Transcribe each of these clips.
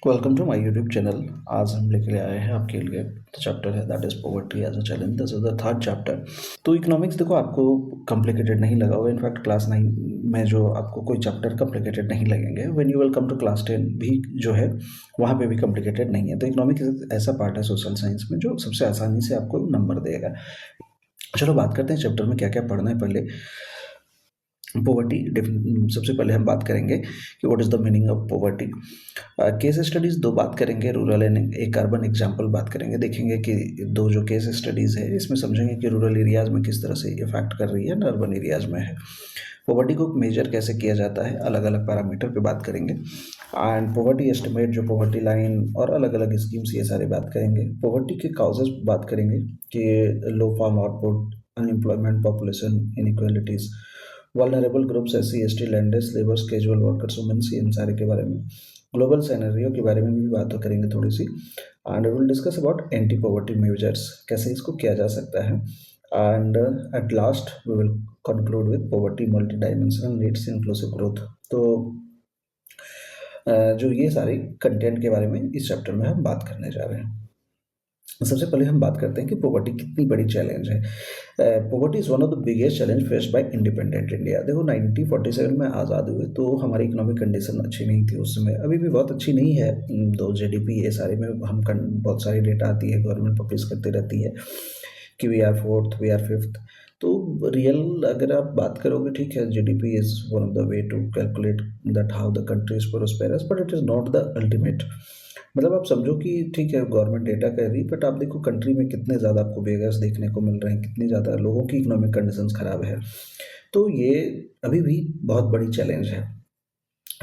Welcome to my YouTube channel. आज हम लेके आए हैं आपके लिए चैप्टर है that is poverty as a challenge. This is the third chapter. तो इकोनॉमिक्स देखो आपको कॉम्प्लिकेटेड नहीं लगा होगा। इनफैक्ट क्लास 9 में जो आपको कोई चैप्टर कॉम्प्लिकेटेड नहीं लगेंगे, when you will come to class 10 भी जो है वहाँ पे भी कॉम्प्लिकेटेड नहीं है। तो इकोनॉमिक्स ऐसा पार्ट है सोशल साइंस में जो सबसे आसानी से आपको नंबर देगा। चलो बात करते हैं चैप्टर में क्या क्या पढ़ना है। पहले पॉवर्टी, सबसे पहले हम बात करेंगे कि what is the meaning of poverty. Case studies दो बात करेंगे, रूरल एंड एक अर्बन एग्जाम्पल बात करेंगे। देखेंगे कि दो जो केस स्टडीज़ है इसमें समझेंगे कि रूरल एरियाज़ में किस तरह से इफेक्ट कर रही है ना अर्बन एरियाज़ में है। पॉवर्टी को मेजर कैसे किया जाता है, अलग अलग पैरामीटर पे बात करेंगे। एंड पॉवर्टी एस्टिमेट, जो पॉवर्टी लाइन और अलग अलग स्कीम्स, ये सारे बात करेंगे। पॉवर्टी के काउजेस बात करेंगे कि low farm output, unemployment, population inequalities, vulnerable groups, SC ST, landless labours, casual workers, womens, इन सारे के बारे में। ग्लोबल सिनेरियो के बारे में भी बात करेंगे थोड़ी सी। And we will discuss about anti poverty measures, कैसे इसको किया जा सकता है। And at last we will conclude with poverty multi dimensional needs inclusive growth. तो जो ये सारे कंटेंट के बारे में इस चैप्टर में हम बात करने जा रहे हैं। सबसे पहले हम बात करते हैं कि पॉवर्टी कितनी बड़ी चैलेंज है। Poverty is one of the biggest challenge faced by independent India. देखो 1947 में आज़ाद हुए तो हमारी इकोनॉमिक कंडीशन अच्छी नहीं थी उस समय, अभी भी बहुत अच्छी नहीं है। दो GDP ये सारे में हम बहुत सारी डेटा आती है, गवर्नमेंट पब्लिश करती रहती है कि we are fourth, we are fifth. तो रियल अगर आप बात करोगे, ठीक है, GDP is one of the way to calculate that how the country is prosperous, but it is not the ultimate. मतलब आप समझो कि ठीक है गवर्नमेंट डेटा कह रही, बट आप देखो कंट्री में कितने ज़्यादा आपको बेगर्स देखने को मिल रहे हैं, कितनी ज़्यादा लोगों की इकोनॉमिक कंडीशंस खराब है। तो ये अभी भी बहुत बड़ी चैलेंज है,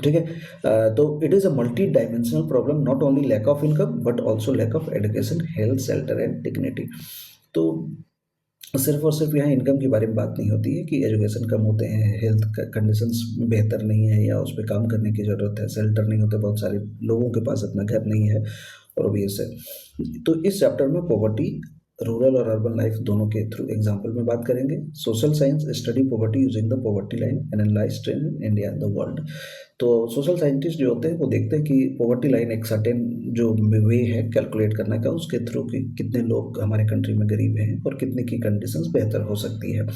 ठीक है। तो it is a multi dimensional problem, not only lack of income but also lack of education, health, shelter and dignity. तो सिर्फ और सिर्फ यहाँ इनकम के बारे में बात नहीं होती है कि एजुकेशन कम होते हैं, हेल्थ कंडीशंस बेहतर नहीं है या उस पर काम करने की ज़रूरत है, शेल्टर नहीं होते, बहुत सारे लोगों के पास अपना घर नहीं है और ऑब्वियस है। तो इस चैप्टर में पॉवर्टी रूरल और अर्बन लाइफ दोनों के थ्रू एग्जाम्पल में बात करेंगे। Social science study poverty using the poverty line analyse trend in India and the world. तो सोशल साइंटिस्ट जो होते हैं वो देखते हैं कि पॉवर्टी लाइन एक सर्टेन जो वे है कैलकुलेट करने का, उसके थ्रू कि कितने लोग हमारे कंट्री में गरीब हैं और कितने की कंडीशंस बेहतर हो सकती है।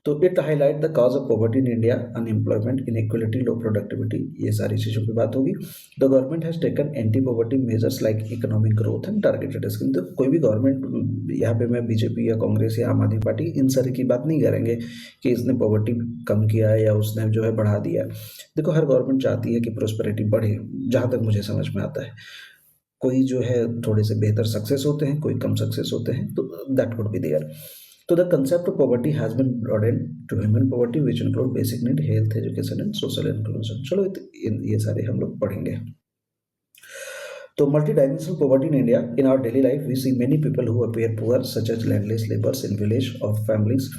तो it highlight the cause of poverty in India, unemployment, inequality, low productivity, ये सारी चीज़ों की बात होगी। The government has taken anti poverty measures like economic growth and targeted scheme. तो कोई भी गवर्नमेंट, यहाँ पे मैं बीजेपी या कांग्रेस या आम आदमी पार्टी इन सारी की बात नहीं करेंगे कि इसने पॉवर्टी कम किया है या उसने जो है बढ़ा दिया। देखो हर गवर्नमेंट चाहती है कि प्रोस्पेरिटी बढ़े, जहाँ तक मुझे समझ में आता है। कोई जो है थोड़े से बेहतर सक्सेस होते हैं, कोई कम सक्सेस होते हैं, तो दैट वुड बी देयर। तो the concept of poverty has been broadened to human poverty which include basic need, health, education and social inclusion। चलो ये सारे हम लोग पढ़ेंगे। तो multi dimensional poverty in India, in our daily life we see many people who appear poor such as landless labours in village of families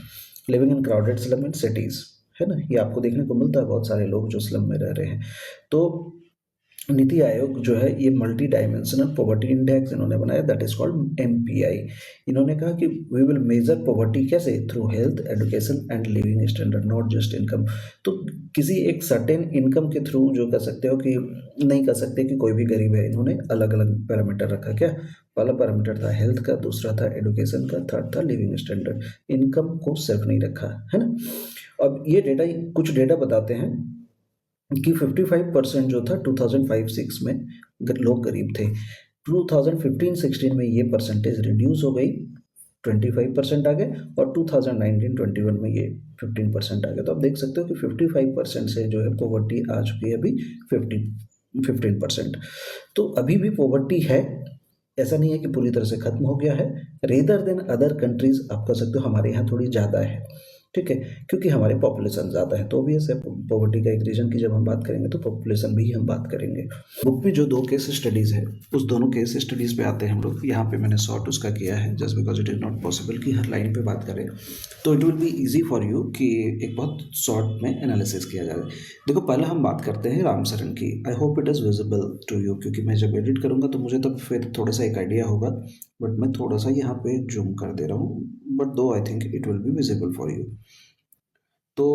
living in crowded slum in cities, है ना, ये आपको देखने को मिलता है, बहुत सारे लोग जो स्लम में रह रहे हैं। तो नीति आयोग जो है ये मल्टी डायमेंशनल पॉवर्टी इंडेक्स इन्होंने बनाया, दैट इज कॉल्ड MPI। इन्होंने कहा कि वी विल मेजर पॉवर्टी कैसे, through health, education and living standard, not just income. तो किसी एक सर्टेन इनकम के थ्रू जो कर सकते हो कि नहीं कर सकते कि कोई भी गरीब है। इन्होंने अलग अलग पैरामीटर रखा। क्या पहला पैरामीटर था हेल्थ का, दूसरा था एजुकेशन का, थर्ड था लिविंग स्टैंडर्ड। इनकम को सिर्फ नहीं रखा, है ना। अब ये डेटा, कुछ डेटा बताते हैं कि 55% जो था 2005-06 में लोग गरीब थे। 2015-16 में ये परसेंटेज रिड्यूस हो गई, 25% आ गए, और 2019-21 में ये 15% आ गया। तो आप देख सकते हो कि 55% से जो है पॉवर्टी आ चुकी है अभी 15%। तो अभी भी पॉवर्टी है, ऐसा नहीं है कि पूरी तरह से खत्म हो गया है। रेदर देन अदर कंट्रीज आप कह सकते हो हमारे यहाँ थोड़ी ज़्यादा है, ठीक है, क्योंकि हमारी पॉपुलेशन ज़्यादा है। तो ऑब्वियस है पॉवर्टी का एक रीजन की जब हम बात करेंगे तो पॉपुलेशन भी हम बात करेंगे। बुक में जो दो केस स्टडीज़ है उस दोनों केस स्टडीज़ पे आते हैं हम लोग। यहाँ पे मैंने शॉर्ट उसका किया है just because it is not possible कि हर लाइन पे बात करें। तो it will be easy for you कि एक बहुत शॉर्ट में एनालिसिस किया जाए। देखो पहले हम बात करते हैं राम सरन की। I hope it is visible to you, क्योंकि मैं जब एडिट करूँगा तो मुझे तब फिर थोड़ा सा एक आइडिया होगा, बट मैं थोड़ा सा यहाँ पे जूम कर दे रहा हूँ, but though I think it will be visible for you. तो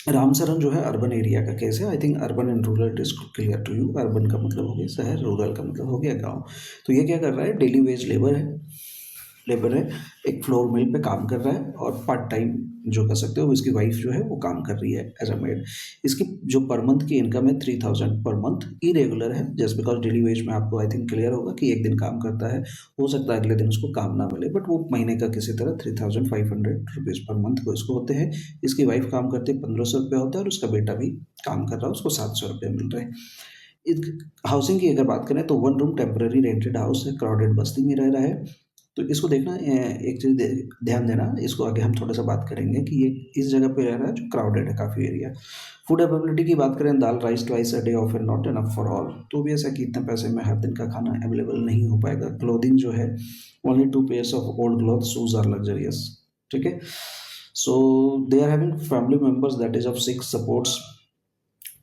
रामसरन जो है अर्बन एरिया का केस है। I think urban and rural it is clear to you. Urban का मतलब हो गया शहर, रूरल का मतलब हो गया गांव। तो ये क्या कर रहा है, डेली वेज लेबर है, एक फ्लोर मिल पे काम कर रहा है और पार्ट टाइम जो कर सकते हो, इसकी वाइफ जो है वो काम कर रही है एज अ मेड। इसकी जो पर मंथ की इनकम है 3000 पर मंथ, इरेगुलर है जस्ट बिकॉज डेली वेज में आपको आई थिंक क्लियर होगा कि एक दिन काम करता है, हो सकता है अगले दिन उसको काम ना मिले, बट वो महीने का किसी तरह 3500 रुपीज़ पर मंथ को इसको होते हैं। इसकी वाइफ काम करती है, 1500 रुपये होता है, और उसका बेटा भी काम कर रहा है, उसको 700 रुपये मिल रहे हैं। हाउसिंग की अगर बात करें तो 1 रूम टेम्पररी रेंटेड हाउस है, क्राउडेड बस्ती में रह रहा है। तो इसको देखना, एक चीज़ ध्यान देना, इसको आगे हम थोड़ा सा बात करेंगे कि ये इस जगह पे रह रहा है जो क्राउडेड है काफ़ी एरिया। फूड अवेलेबिलिटी की बात करें, dal rice twice a day of and not enough for all. तो भी ऐसा कि इतने पैसे में हर दिन का खाना अवेलेबल नहीं हो पाएगा। क्लोथिंग जो है, only 2 pairs of old cloth shoes are luxurious. ठीक है। So they are having family members that is of 6 supports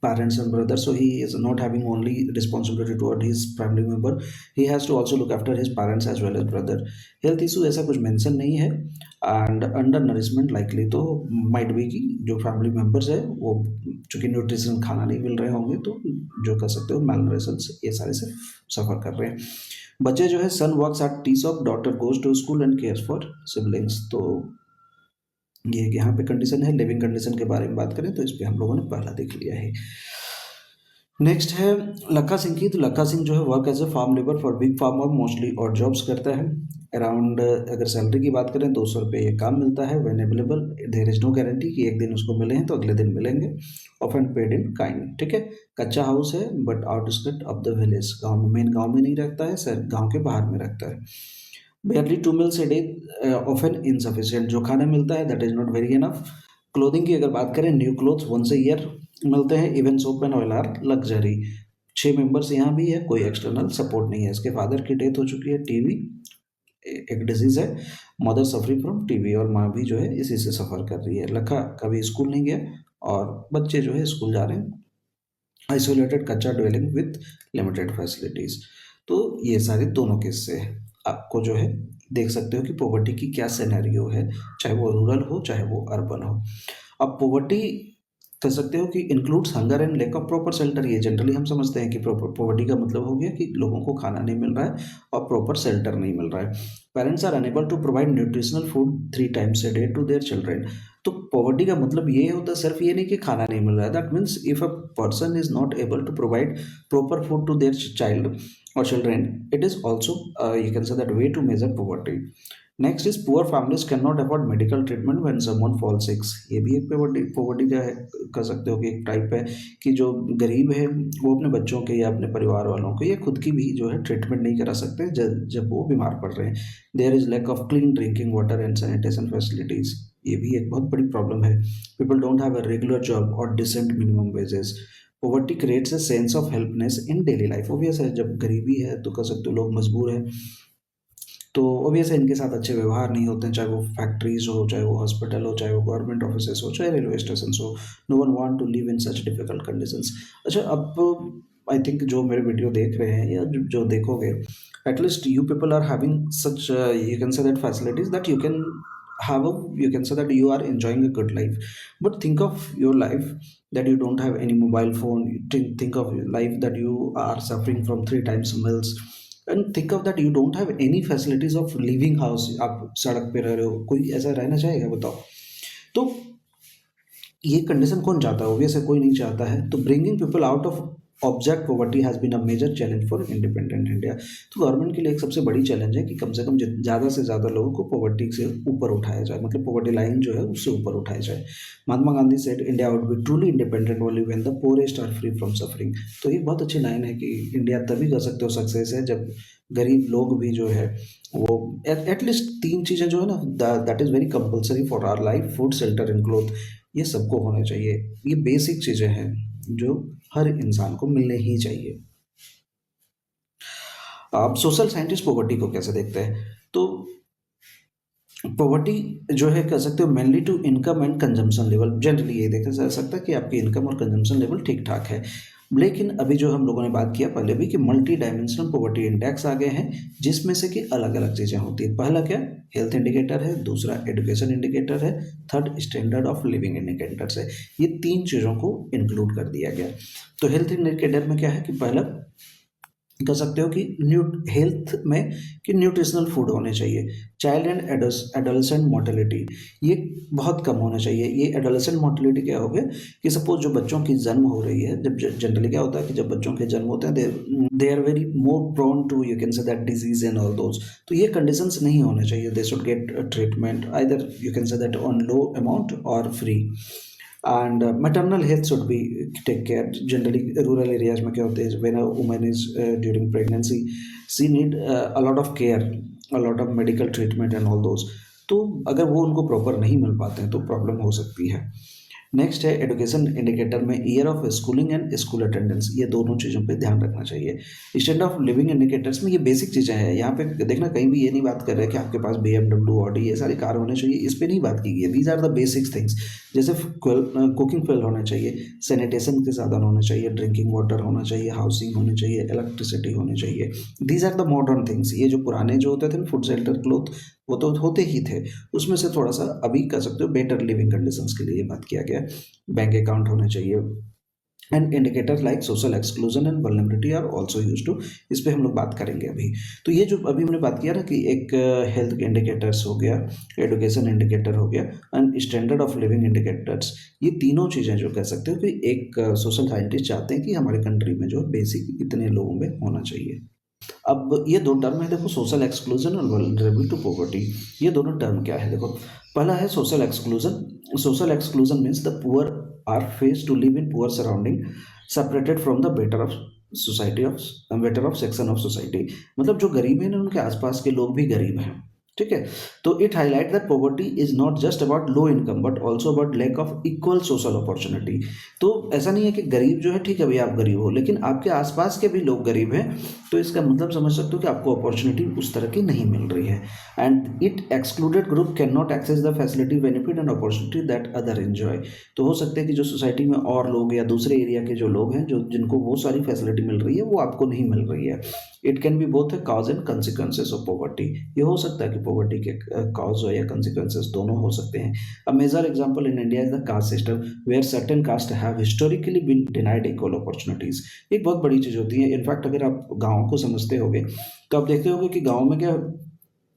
parents and brothers, so he is not having only responsibility toward his family member, he has to also look after his parents as well as brother. Health issue ऐसा कुछ mention नहीं है, and under nourishment likely, तो might be कि जो family members है वो चूंकि न्यूट्रिशन खाना नहीं मिल रहे होंगे, तो जो कर सकते हो मैलनरिशन ये सारे से सफ़र कर रहे हैं। बच्चे जो है, son works at tea shop, daughter goes to school and cares for siblings. तो ये यहाँ पे कंडीशन है। लिविंग कंडीशन के बारे में बात करें तो इस पे हम लोगों ने पहला देख लिया है। नेक्स्ट है लक्का सिंह की। तो लक्का सिंह जो है work as a farm labour for big farmer mostly, और जॉब्स करता है अराउंड। अगर सैलरी की बात करें 200 रुपये ये काम मिलता है। When available, there is no guarantee कि एक दिन उसको मिले हैं तो अगले दिन मिलेंगे। Often paid in kind. ठीक है। कच्चा हाउस है but outskirt of the village, गाँव में, मेन गाँव में नहीं रखता है सर, गाँव के बाहर में रखता है। barely 2 meals a day, often insufficient। जो खाना मिलता है that is not very enough. Clothing की अगर बात करें, new clothes once a year मिलते हैं। Even soap and oil are luxury. 6 members यहाँ भी है, कोई एक्सटर्नल सपोर्ट नहीं है। इसके फादर की डेथ हो चुकी है, टीवी एक डिजीज है, मदर सफरिंग फ्रॉम टीवी, और माँ भी जो है इसी से सफ़र कर रही है। लखा कभी स्कूल नहीं गया, और बच्चे जो है स्कूल जा रहे हैं। आइसोलेटेड कच्चा ड्वेलिंग विथ लिमिटेड फैसिलिटीज़। तो ये सारे दोनों किस्से आपको जो है देख सकते हो कि पॉवर्टी की क्या सिनेरियो है, चाहे वो रूरल हो चाहे वो अर्बन हो। अब पॉवर्टी कह सकते हो कि includes hunger and lack of proper shelter. ये जनरली हम समझते हैं कि पॉवर्टी का मतलब हो गया कि लोगों को खाना नहीं मिल रहा है और प्रॉपर शेल्टर नहीं मिल रहा है। Parents are unable to provide nutritional food 3 times a day to their children. तो पॉवर्टी का मतलब ये होता है, सिर्फ ये नहीं कि खाना नहीं मिल रहा है। That means if a person is not able to provide proper food to their child or children, it is also you can say that way to measure poverty. Next is poor families can not afford medical treatment when someone fall sick. ये भी एक poverty का है, कह सकते हो कि एक टाइप है कि जो गरीब है वो अपने बच्चों के या अपने परिवार वालों को या खुद की भी जो है ट्रीटमेंट नहीं करा सकते जब वो बीमार पड़ रहे हैं। There is lack of clean drinking water and sanitation facilities. ये भी एक बहुत बड़ी प्रॉब्लम है। People don't have a regular job और decent minimum wages. Poverty creates a sense of helplessness in daily life. Obvious है, जब गरीबी है तो कह सकते हो लोग मजबूर हैं, तो ऑब्वियस है इनके साथ अच्छे व्यवहार नहीं होते हैं, चाहे वो फैक्ट्रीज हो, चाहे वो हॉस्पिटल हो, चाहे वो गवर्नमेंट ऑफिसेस हो, चाहे रेलवे स्टेशन हो। No one want to live in such difficult conditions. अच्छा, अब आई थिंक जो मेरे वीडियो देख रहे हैं या जो देखोगे, at least you people are having such you can say that facilities that you can have a, you can say that you are enjoying a good life, but think of your life that you don't have any mobile phone. Think of your life that you are suffering from 3 times meals, and think of that you don't have any facilities of living house। आप सड़क पे रह रहे हो, कोई ऐसा रहना चाहेगा बताओ? तो ये कंडीशन कौन चाहता है? ऑब्वियस है कोई नहीं चाहता है। तो bringing people out of abject poverty has been a major challenge for independent India. तो गवर्नमेंट के लिए एक सबसे बड़ी चैलेंज है कि कम से कम ज़्यादा से ज़्यादा लोगों को पॉवर्टी से ऊपर उठाया जाए, मतलब पॉवर्टी लाइन जो है उससे ऊपर उठाया जाए। Mahatma Gandhi said India would be truly independent only when the poorest are free from suffering. तो ये बहुत अच्छी लाइन है कि इंडिया तभी कर सकते हो सक्सेस है जब गरीब लोग भी जो है वो एटलीस्ट 3 चीज़ें जो है ना, that is very compulsory for our life, food shelter and cloth, ये सबको होना चाहिए। ये बेसिक चीज़ें हैं जो हर इंसान को मिलने ही चाहिए। आप सोशल साइंटिस्ट पॉवर्टी को कैसे देखते हैं? तो पॉवर्टी जो है कह सकते हो mainly two income and consumption level. Generally ये देखा जा सकता है कि आपकी इनकम और कंजम्पशन लेवल ठीक ठाक है। लेकिन अभी जो हम लोगों ने बात किया पहले भी कि मल्टी डायमेंशनल पॉवर्टी इंडेक्स आ गए हैं, जिसमें से कि अलग अलग चीज़ें होती है। पहला क्या, हेल्थ इंडिकेटर है, दूसरा एजुकेशन इंडिकेटर है, third standard of living indicators है। ये तीन चीज़ों को इंक्लूड कर दिया गया। तो हेल्थ इंडिकेटर में क्या है कि पहला कह सकते हो कि हेल्थ में कि न्यूट्रिशनल फूड होने चाहिए। चाइल्ड एंड एडोलसेंट मोर्टेलिटी ये बहुत कम होना चाहिए। ये एडोलसेंट मोर्टेलिटी क्या हो गया कि सपोज जो बच्चों की जन्म हो रही है, जब जनरली क्या होता है कि जब बच्चों के जन्म होते हैं they are very more prone to you can say that disease and all those. तो ये कंडीशंस नहीं होने चाहिए। They should get treatment either you can say that on low amount और free. And maternal health should be take care. Generally rural areas में क्या होते हैं, when a woman is during pregnancy she need a lot of care, a lot of medical treatment and all those. तो अगर वो उनको proper नहीं मिल पाते हैं तो प्रॉब्लम हो सकती है। नेक्स्ट है एजुकेशन इंडिकेटर में year of schooling and school attendance, ये दोनों चीज़ों पे ध्यान रखना चाहिए। स्टैंडर्ड ऑफ लिविंग इंडिकेटर्स में ये बेसिक चीज़ें हैं। यहाँ पे देखना कहीं भी ये नहीं बात कर रहे हैं कि आपके पास BMW ऑडी ये सारी कार होने चाहिए, इस पर नहीं बात की गई है। These are the basic things, जैसे कुकिंग फ्यूल होना चाहिए, सैनिटेशन के साधन होने चाहिए, ड्रिंकिंग वाटर होना चाहिए, हाउसिंग होनी चाहिए, इलेक्ट्रिसिटी होनी चाहिए। These are the modern things. ये जो पुराने जो होते थे फूड शेल्टर क्लोथ वो तो होते ही थे, उसमें से थोड़ा सा अभी कह सकते हो बेटर लिविंग कंडीशंस के लिए बात किया गया। बैंक अकाउंट होने चाहिए and indicator like social exclusion and vulnerability are also use to, इस पर हम लोग बात करेंगे अभी। तो ये जो अभी हमने बात किया ना कि एक हेल्थ इंडिकेटर्स हो गया, एजुकेशन इंडिकेटर हो गया and standard of living indicators, ये तीनों चीज़ें जो कह सकते हो कि एक सोशल साइंटिस्ट चाहते हैं कि हमारे कंट्री में जो बेसिक इतने लोगों में होना चाहिए। अब ये दो टर्म है देखो, सोशल एक्सक्लूजन और वल्नरेबल टू पॉवर्टी। ये दोनों टर्म क्या है देखो, पहला है social exclusion. Social exclusion means the poor are face to live in poor surrounding separated from the better off society of better off section of society. मतलब जो गरीब है ना उनके आसपास के लोग भी गरीब हैं, ठीक है। तो it highlight that poverty is not just about low income but also about lack of equal social opportunity. तो ऐसा नहीं है कि गरीब जो है ठीक है भाई आप गरीब हो, लेकिन आपके आसपास के भी लोग गरीब हैं, तो इसका मतलब समझ सकते हो कि आपको अपॉर्चुनिटी उस तरह की नहीं मिल रही है। And it excluded group can not access the facility benefit and opportunity that other enjoy. तो हो सकता है कि जो सोसाइटी में और लोग या दूसरे एरिया के जो लोग हैं जो जिनको वो सारी फैसिलिटी मिल रही है वो आपको नहीं मिल रही है। It can be both cause and consequences of poverty. ये हो सकता है कि पॉवर्टी के कॉज हो या कंसिक्वेंसेस दोनों हो सकते हैं। A major example in India is the caste system where certain caste have historically been denied equal opportunities. एक बहुत बड़ी चीज़ होती है। इनफैक्ट अगर आप गाँव को समझते होगे तो आप देखते होगे कि गाँव में क्या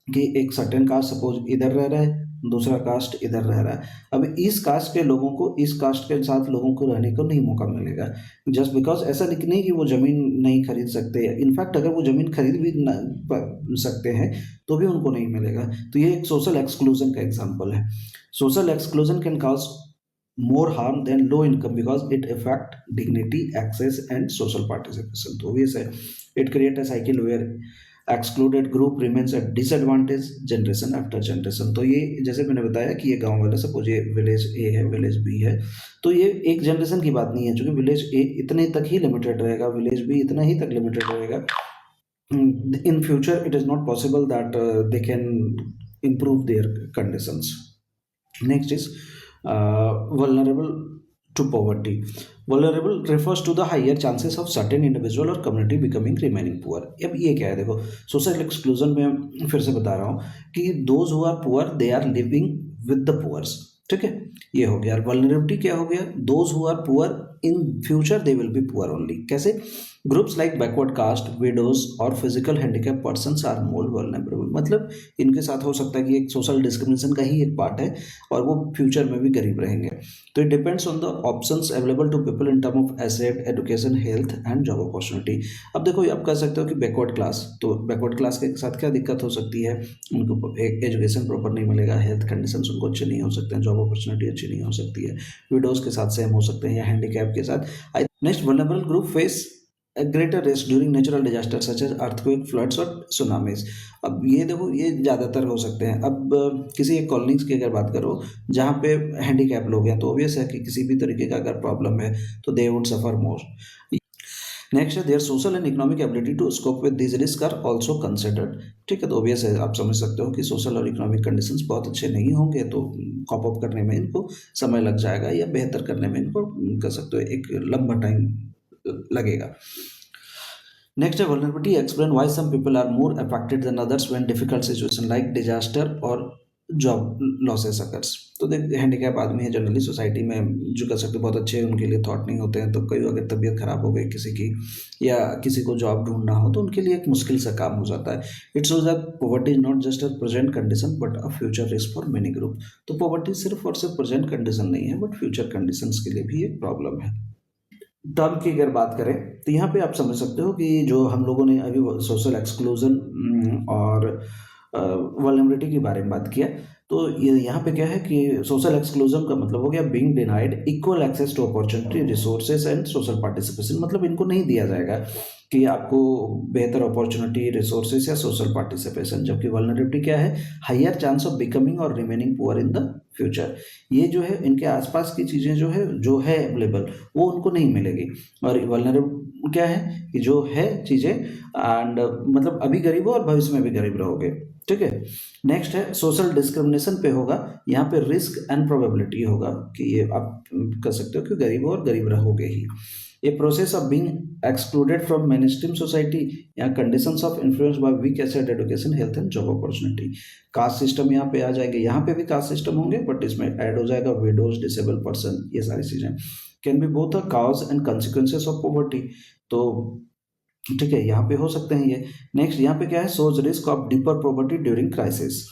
कि एक सर्टेन कास्ट सपोज इधर रह रहा है, दूसरा कास्ट इधर रह रहा है। अब इस कास्ट के लोगों को इस कास्ट के साथ लोगों को रहने को नहीं मौका मिलेगा, जस्ट बिकॉज ऐसा नहीं कि वो ज़मीन नहीं खरीद सकते। इनफैक्ट अगर वो ज़मीन खरीद भी सकते हैं तो भी उनको नहीं मिलेगा। तो ये एक सोशल एक्सक्लूजन का एग्जाम्पल है। Social exclusion can cause more harm than low income because it affect dignity, access and social participation. तो obvious है, it create a cycle where excluded group remains at disadvantage generation after generation। तो ये जैसे मैंने बताया कि ये गांव वाला सपोज ये विलेज ए है विलेज बी है, तो ये एक जनरेशन की बात नहीं है, क्योंकि विलेज ए इतने तक ही लिमिटेड रहेगा, विलेज बी इतना ही तक लिमिटेड रहेगा। in future it is not possible that they can improve their conditions. Next is vulnerable to poverty. Vulnerable refers to the higher chances of certain individual or community becoming remaining poor. अब ये क्या है देखो, social exclusion में फिर से बता रहा हूँ कि those who are poor they are living with the poors, ठीक है, ये हो गया। वल्नरेबिलिटी क्या हो गया, those who are poor in future they will be poor only. कैसे, groups like backward caste, widows और physical handicap persons are more vulnerable. मतलब इनके साथ हो सकता है कि एक सोशल डिस्क्रिमिनेशन का ही एक पार्ट है और वो फ्यूचर में भी गरीब रहेंगे। तो it depends on the options available to people in term of asset, education, health and job opportunity. अब देखो आप कह सकते हो कि बैकवर्ड क्लास, तो बैकवर्ड क्लास के साथ क्या दिक्कत हो सकती है, उनको एक एजुकेशन प्रॉपर नहीं मिलेगा, हेल्थ कंडीशंस उनको अच्छे नहीं हो सकते हैं, जॉब अपॉर्चुनिटी अच्छी नहीं हो सकती है, विडोज के साथ सेम हो सकते हैं या हैंडीकैप के साथ। Next, vulnerable group face a greater risk during natural disasters such as earthquake, floods और tsunamis। अब ये देखो ये ज़्यादातर हो सकते हैं। अब किसी एक कॉलोनीज की अगर बात करो जहाँ पे हैंडीकैप लोग हैं तो ऑब्वियस है कि किसी भी तरीके का अगर प्रॉब्लम है तो they would suffer more. Next है there social and economic ability to scope with this risk are also considered, ठीक है। तो ऑब्वियस है, आप समझ सकते हो कि सोशल और इकोनॉमिक कंडीशंस बहुत अच्छे नहीं होंगे तो कॉप अप करने में इनको समय लग जाएगा या बेहतर करने में इनको कह सकते हो एक लंबा टाइम लगेगा। नेक्स्ट है vulnerability explain why some people are more affected than others when difficult situation like disaster और जॉब लॉसेस अकर्स। तो देख हैंडीकैप आदमी है जनरली सोसाइटी में जो कर सकते बहुत अच्छे उनके लिए थॉट नहीं होते हैं, तो कई अगर तबीयत खराब हो गई किसी की या किसी को जॉब ढूंढना हो तो उनके लिए एक मुश्किल सा काम हो जाता है। It shows that poverty is not just a present condition but a future risk for many group. तो पॉवर्टी सिर्फ और सिर्फ प्रेजेंट कंडीशन नहीं है बट फ्यूचर कंडीशंस के लिए भी एक प्रॉब्लम है। टर्म की अगर बात करें तो यहाँ पे आप समझ सकते हो कि जो हम लोगों ने अभी सोशल एक्सक्लूजन और वल्नरेबिलिटी के बारे में बात किया, तो ये यहाँ पे क्या है कि सोशल एक्सक्लूजन का मतलब हो गया being denied equal access to opportunity resources and social participation. मतलब इनको नहीं दिया जाएगा कि आपको बेहतर अपॉर्चुनिटी रिसोर्सेज या सोशल पार्टिसिपेशन, जबकि वल्नरेबिलिटी क्या है, हायर चांस ऑफ बिकमिंग और remaining poor in the future. ये जो है इनके आसपास की चीज़ें जो है अवेलेबल वो उनको नहीं मिलेगी। और वल्नरेबल क्या है कि जो है चीज़ें एंड मतलब अभी गरीब हो और भविष्य में भी गरीब रहोगे। ठीक है। नेक्स्ट है सोशल डिस्क्रिमिनेशन पे होगा, यहाँ पे रिस्क एंड प्रोबेबिलिटी होगा कि ये आप कर सकते हो कि गरीब हो और गरीब रहोगे ही। A process of being excluded from mainstream society या conditions of influence by weak asset education health and job opportunity. Caste system यहाँ पे आ जाएंगे, यहाँ पे भी कास्ट सिस्टम होंगे बट इसमें ऐड हो जाएगा विडोज डिसेबल पर्सन, ये सारी चीजें can be both a cause and consequences of poverty. तो ठीक है, यहाँ पे हो सकते हैं ये। नेक्स्ट यहाँ पे क्या है, shows risk of deeper poverty during crisis.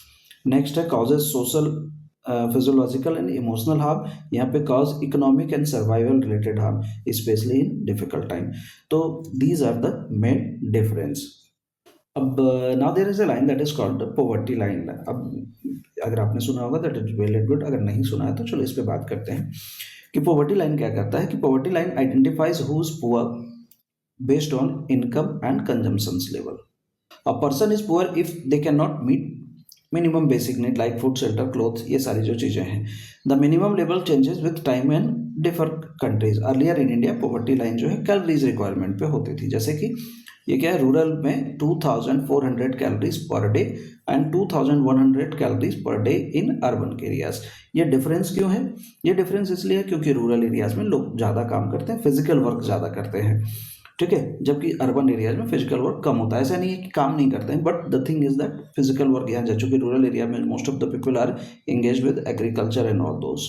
Next है causes social physiological and emotional harm, यहाँ पे cause economic and survival related harm specially in difficult time. तो these are the main difference. अब now there is a line that is called poverty line. अब अगर आपने सुना होगा that is well and good, अगर नहीं सुना है तो चलो इस पे बात करते हैं कि पॉवर्टी लाइन क्या करता है। कि poverty line identifies who is poor based on income and consumptions level. A person is poor if they cannot meet minimum basic need like food, shelter, clothes, ये सारी जो चीज़ें हैं। The minimum level changes with time and differ countries. Earlier in India poverty line जो है calories requirement पे होती थी, जैसे कि ये क्या है, रूरल में 2400 calories per day and 2100 calories per day in urban areas. ये डिफरेंस क्यों है? ये डिफरेंस इसलिए है क्योंकि रूरल एरियाज में लोग ज़्यादा काम करते हैं, फिजिकल वर्क ज़्यादा करते हैं। ठीक है, जबकि अर्बन एरियाज में फिजिकल वर्क कम होता है। ऐसा नहीं है कि काम नहीं करते हैं, but the thing is that physical work यहाँ चूंकि रूरल एरिया में most of the people are engage with agriculture and all those.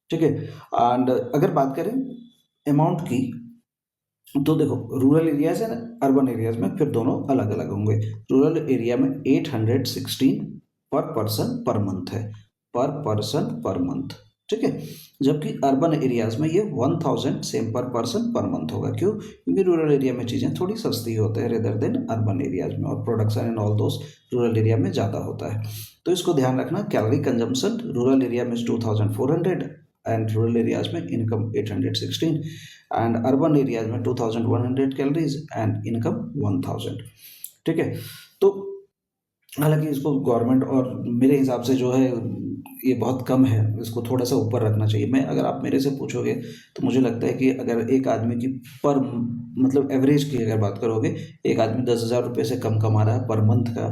ठीक है, एंड अगर बात करें अमाउंट की तो देखो रूरल एरियाज है अर्बन एरियाज में फिर दोनों अलग अलग होंगे। रूरल एरिया में 816 पर पर्सन पर मंथ है, पर पर्सन पर मंथ। ठीक है, जबकि अर्बन एरियाज में ये 1000 सेम पर पर्सन पर मंथ होगा। क्यों? क्योंकि रूरल एरिया में चीज़ें थोड़ी सस्ती होते हैं रेदर देन अर्बन एरियाज में, और production and all those rural area में ज़्यादा होता है। तो इसको ध्यान रखना, कैलोरी कंजम्पशन रूरल एरिया में 2400 एंड रूरल एरियाज में इनकम 816 एंड अर्बन एरियाज में 2100 कैलोरीज एंड इनकम 1000। ठीक है, तो हालांकि इसको गवर्नमेंट और मेरे हिसाब से जो है ये बहुत कम है, इसको थोड़ा सा ऊपर रखना चाहिए। मैं अगर आप मेरे से पूछोगे तो मुझे लगता है कि अगर एक आदमी की पर मतलब एवरेज की अगर बात करोगे, एक आदमी 10,000 रुपये से कम कमा रहा है पर मंथ का,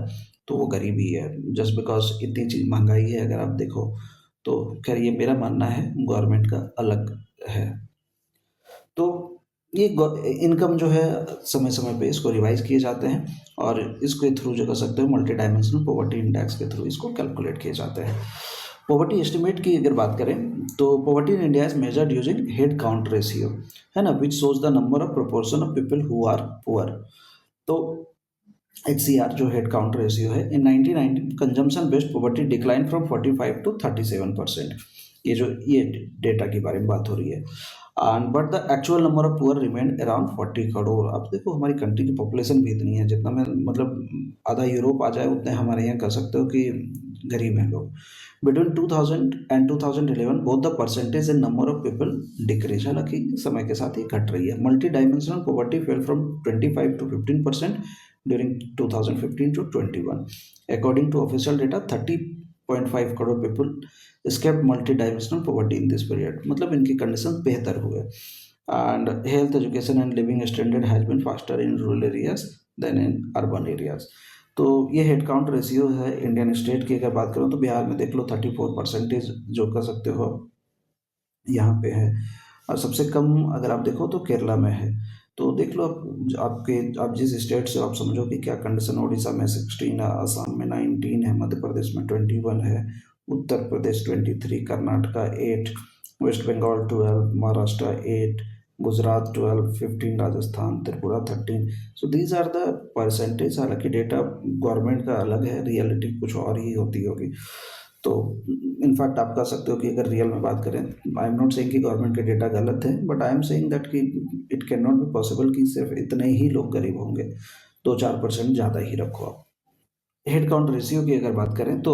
तो वो गरीब ही है, जस्ट बिकॉज इतनी चीज़ महंगाई है अगर आप देखो तो। खैर ये मेरा मानना है, गवर्नमेंट का अलग है। तो ये इनकम जो है समय समय पे इसको रिवाइज किए जाते हैं और इसके थ्रू जो कर सकते हो मल्टी डायमेंशनल पॉवर्टी इंडेक्स के थ्रू इसको कैलकुलेट किए जाते हैं। पॉवर्टी एस्टिमेट की अगर बात करें तो poverty in India is measured using head count ratio, है ना, which shows the number of proportion of people who are poor. तो HCR जो हेड काउंट रेशियो है, in 1990 consumption based poverty decline from 45 to 37%। ये data के बारे में बात हो रही है। And but the actual number of poor remain around 40 crore. अब देखो हमारी कंट्री की पॉपुलेशन भी इतनी है, जितना में मतलब आधा यूरोप आ जाए उतने हमारे यहाँ कर सकते हो कि गरीब हैं लोग। Between 2000 and 2011 both the percentage and number of people decrease, हालांकि समय के साथ ही घट रही है। Multi dimensional poverty fell from 25 to 15% during 2015 to 21. According to official data, 30.5 crore people escaped multi-dimensional poverty in this period. मतलब इनकी कंडीशन बेहतर हुए। And health, education and living standard has been faster in rural areas than in urban areas. तो ये head count ratio है Indian state की। अगर बात करूँ तो बिहार में देख लो 34% जो कर सकते हो यहाँ पे है। और सबसे कम अगर आप देखो तो केरला में है। तो देख लो आप जिस स्टेट से आप समझो कि क्या कंडीशन। उड़ीसा में 16 है, असम में 19 है, मध्य प्रदेश में 21 है, Uttar Pradesh 23, Karnataka 8, West Bengal 12, Maharashtra 8, Gujarat 12, 15, Rajasthan, Tripura 13। So these are the percentage. हालांकि डेटा गवर्नमेंट का अलग है, रियलिटी कुछ और ही होती होगी। तो इनफैक्ट आप कह सकते हो कि अगर रियल में बात करें, आई एम नॉट सेइंग कि गवर्नमेंट के डेटा गलत है, but I am saying that कि it can not be possible कि सिर्फ इतने ही लोग गरीब होंगे। 2-4% ज़्यादा ही रखो आप। हेड काउंट रेशियो की अगर बात करें तो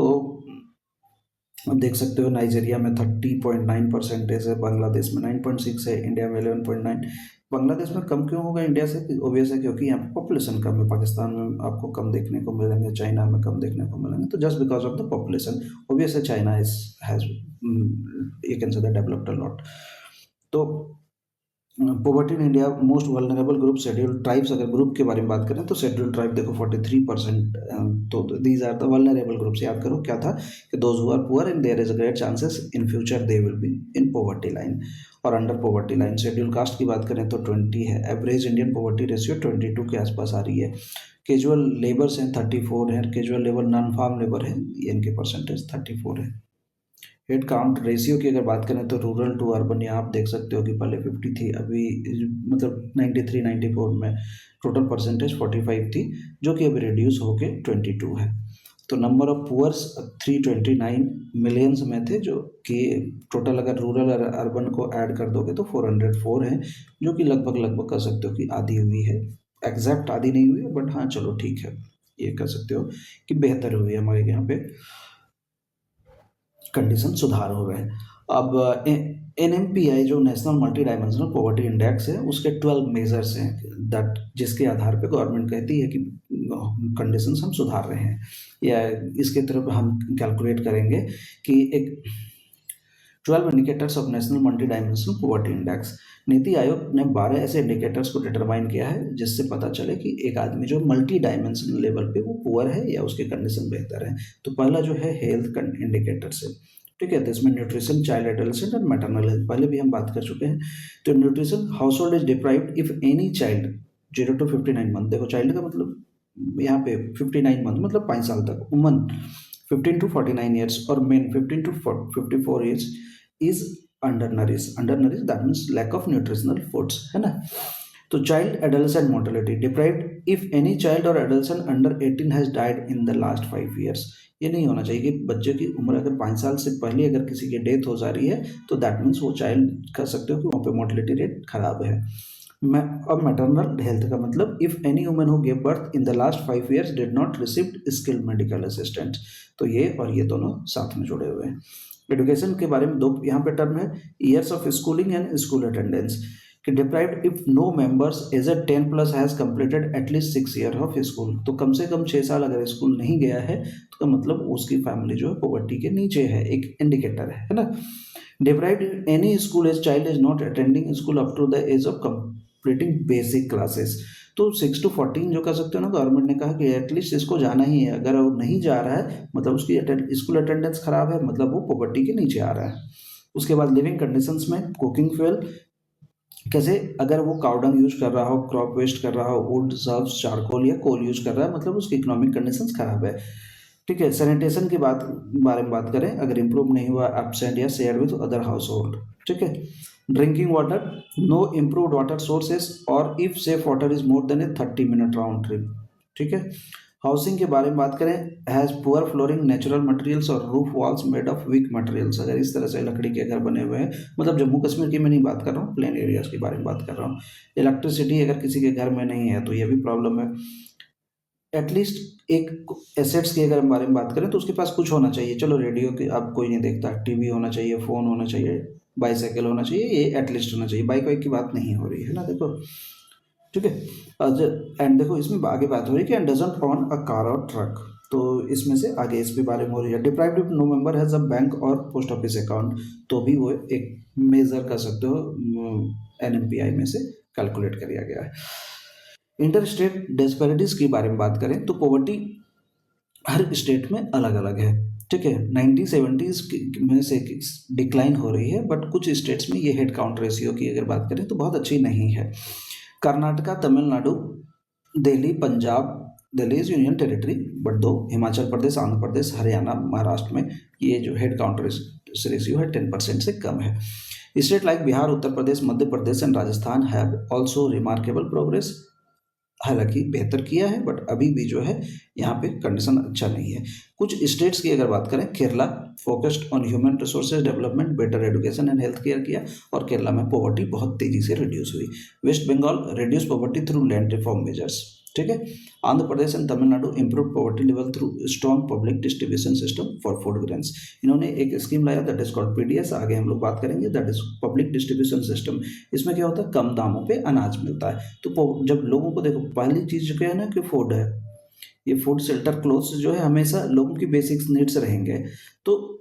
आप देख सकते हो नाइजीरिया में 30.9% है, बांग्लादेश में 9.6 है, इंडिया में 11.9। बांग्लादेश में कम क्यों होगा इंडिया से? ऑब्वियस है, क्योंकि यहाँ पे पॉपुलेशन कम है। पाकिस्तान में आपको कम देखने को मिलेंगे, चाइना में कम देखने को मिलेंगे, तो just because of the population. Obvious है, China is has you can say that developed a lot. तो poverty in India most vulnerable group schedule tribes, अगर ग्रुप के बारे में बात करें तो शेड्यूल ट्राइब देखो 43%। तो these are the vulnerable groups. याद करो क्या था कि those who are poor and there is a great chances in future they will be in poverty line और under poverty line. Schedule caste की बात करें तो 20 है। एवरेज इंडियन पॉवर्टी रेशियो 22 के आसपास आ रही है। कैजुअल लेबर्स हैं 34 है। Casual labour non farm labour है, इनके परसेंटेज 34 है। हेड काउंट रेशियो की अगर बात करें तो रूरल टू अर्बन यहाँ आप देख सकते हो कि पहले 50 थी, अभी मतलब 93 94 में टोटल परसेंटेज 45 थी, जो कि अभी रिड्यूस होके 22 है। तो नंबर ऑफ पुअर्स 329 मिलियंस में थे, जो कि टोटल अगर रूरल और अर्बन को ऐड कर दोगे तो 404 है, जो कि लगभग कह सकते हो कि आधी हुई है। एग्जैक्ट आधी नहीं हुई है, बट हाँ चलो ठीक है, ये कह सकते हो कि बेहतर हुई है हमारे यहाँ पे, कंडीशन सुधार हो रहे हैं। अब NMPI जो national multi dimensional poverty index है, उसके 12 मेजर्स हैं दैट, जिसके आधार पे गवर्नमेंट कहती है कि कंडीशंस हम सुधार रहे हैं, या इसके तरफ हम कैलकुलेट करेंगे कि एक 12 indicators of national multi dimensional poverty index. NITI Aayog ने 12 ऐसे इंडिकेटर्स को डिटरमाइन किया है जिससे पता चले कि एक आदमी जो मल्टी डायमेंशनल लेवल पे वो पुअर है या उसकी कंडीशन बेहतर है। तो पहला जो है हेल्थ इंडिकेटर्स है, ठीक है। तो इसमें न्यूट्रिशन, चाइल्ड एडोलेसेंट और मैटरनल हेल्थ पहले भी हम बात कर चुके हैं। तो nutrition, house hold is deprived if any child 0 to 59 month. देखो चाइल्ड का मतलब यहाँ पे 59 मंथ मतलब 5 साल तक, वुमन 15 to 49 ईयर्स और men 15 to 54 years is under nourish that means lack of nutritional foods, है ना। तो child adolescent mortality deprived if any child और adolescent under 18 has died in the last 5 years. ये नहीं होना चाहिए कि बच्चे की उम्र अगर 5 साल से पहले अगर किसी की डेथ हो जा रही है तो दैट मीन्स वो चाइल्ड कह सकते हो कि वहाँ पे मोर्टेलिटी रेट खराब है। अब मैटरनल हेल्थ का मतलब if any woman who give birth in the last 5 years did not receive skilled medical assistant. तो ये और ये दोनों साथ में जुड़े हुए हैं। एजुकेशन के बारे में दो यहाँ पे टर्म है, years of schooling and school attendance. कि deprived if no members age a 10 plus has completed at least 6 year of school. तो कम से कम 6 साल अगर स्कूल नहीं गया है तो मतलब उसकी फैमिली जो है पॉवर्टी के नीचे है, एक इंडिकेटर है ना। Deprived any school age child is not attending school up to the age of completing basic classes. तो 6 to 14 जो कह सकते हो ना, गवर्नमेंट ने कहा कि एटलीस्ट इसको जाना ही है। अगर वो नहीं जा रहा है मतलब उसकी स्कूल अटेंडेंस खराब है, मतलब वो पॉवर्टी के नीचे आ रहा है। उसके बाद लिविंग कंडीशंस में कुकिंग फ्यूल, कैसे अगर वो काउडंग यूज कर रहा हो, क्रॉप वेस्ट कर रहा हो, वुड, सर्फ, चारकोल या कोल यूज कर रहा है, मतलब उसकी इकोनॉमिक कंडीशंस खराब है, ठीक है। सैनिटेशन की बारे में बात करें, अगर इंप्रूव नहीं हुआ, एब्सेंट या share with other household, ठीक है। Drinking water, no improved water sources और if safe water is more than a 30 minute round trip, ठीक है। हाउसिंग के बारे में बात करें, has poor flooring, natural materials और roof walls made of weak materials. अगर इस तरह से लकड़ी के घर बने हुए हैं, मतलब जम्मू कश्मीर की मैं नहीं बात कर रहा हूँ, प्लेन एरियाज के बारे में बात कर रहा हूँ। इलेक्ट्रिसिटी अगर किसी के घर में नहीं है तो ये भी प्रॉब्लम है। एटलीस्ट एक एसेट्स की अगर हम बारे में बात करें तो उसके पास कुछ होना चाहिए। चलो रेडियो की अब कोई नहीं देखता, टीवी होना चाहिए, फ़ोन होना चाहिए, बाईसाइकिल होना चाहिए, ये एटलीस्ट होना चाहिए। बाइक वाइक की बात नहीं हो रही है ना, देखो, ठीक है। एंड देखो इसमें आगे बात हो रही है कि and doesn't own a car और ट्रक। तो इसमें से आगे इस भी बारे में हो रही है। Deprived if no member has a bank और पोस्ट ऑफिस अकाउंट, तो भी वो एक मेजर कर सकते हो NMPI में से कैलकुलेट किया गया है। इंटर स्टेट डिस्पैरिटीज के बारे में बात करें तो पॉवर्टी हर स्टेट में अलग अलग है, ठीक है, 1970s में से डिक्लाइन हो रही है, बट कुछ स्टेट्स में ये हेड काउंट रेशियो की अगर बात करें तो बहुत अच्छी नहीं है। Karnataka, Tamil Nadu, Delhi, Punjab, Delhi is union territory, but दो हिमाचल प्रदेश, आंध्र प्रदेश, हरियाणा, महाराष्ट्र में ये जो हेड काउंट रेशियो है 10% से कम है। State like Bihar, Uttar Pradesh, Madhya Pradesh and Rajasthan have also remarkable progress, हालांकि बेहतर किया है, बट अभी भी जो है यहाँ पे कंडीशन अच्छा नहीं है। कुछ स्टेट्स की अगर बात करें, Kerala focused on human resources development, better education and health care किया, और केरला में पॉवर्टी बहुत तेजी से रिड्यूस हुई। West Bengal reduce poverty through land reform measures, ठीक है। Andhra Pradesh and Tamil Nadu improve poverty level through strong public distribution system for food grains. इन्होंने एक स्कीम लाया दैट इज कॉल्ड पीडीएस, आगे हम लोग बात करेंगे, that is public distribution system. इसमें क्या होता है, कम दामों पे अनाज मिलता है। तो जब लोगों को देखो, पहली चीज जो है ना कि फूड है, ये फूड, शेल्टर, क्लोथ्स जो है हमेशा लोगों की बेसिक्स नीड्स रहेंगे। तो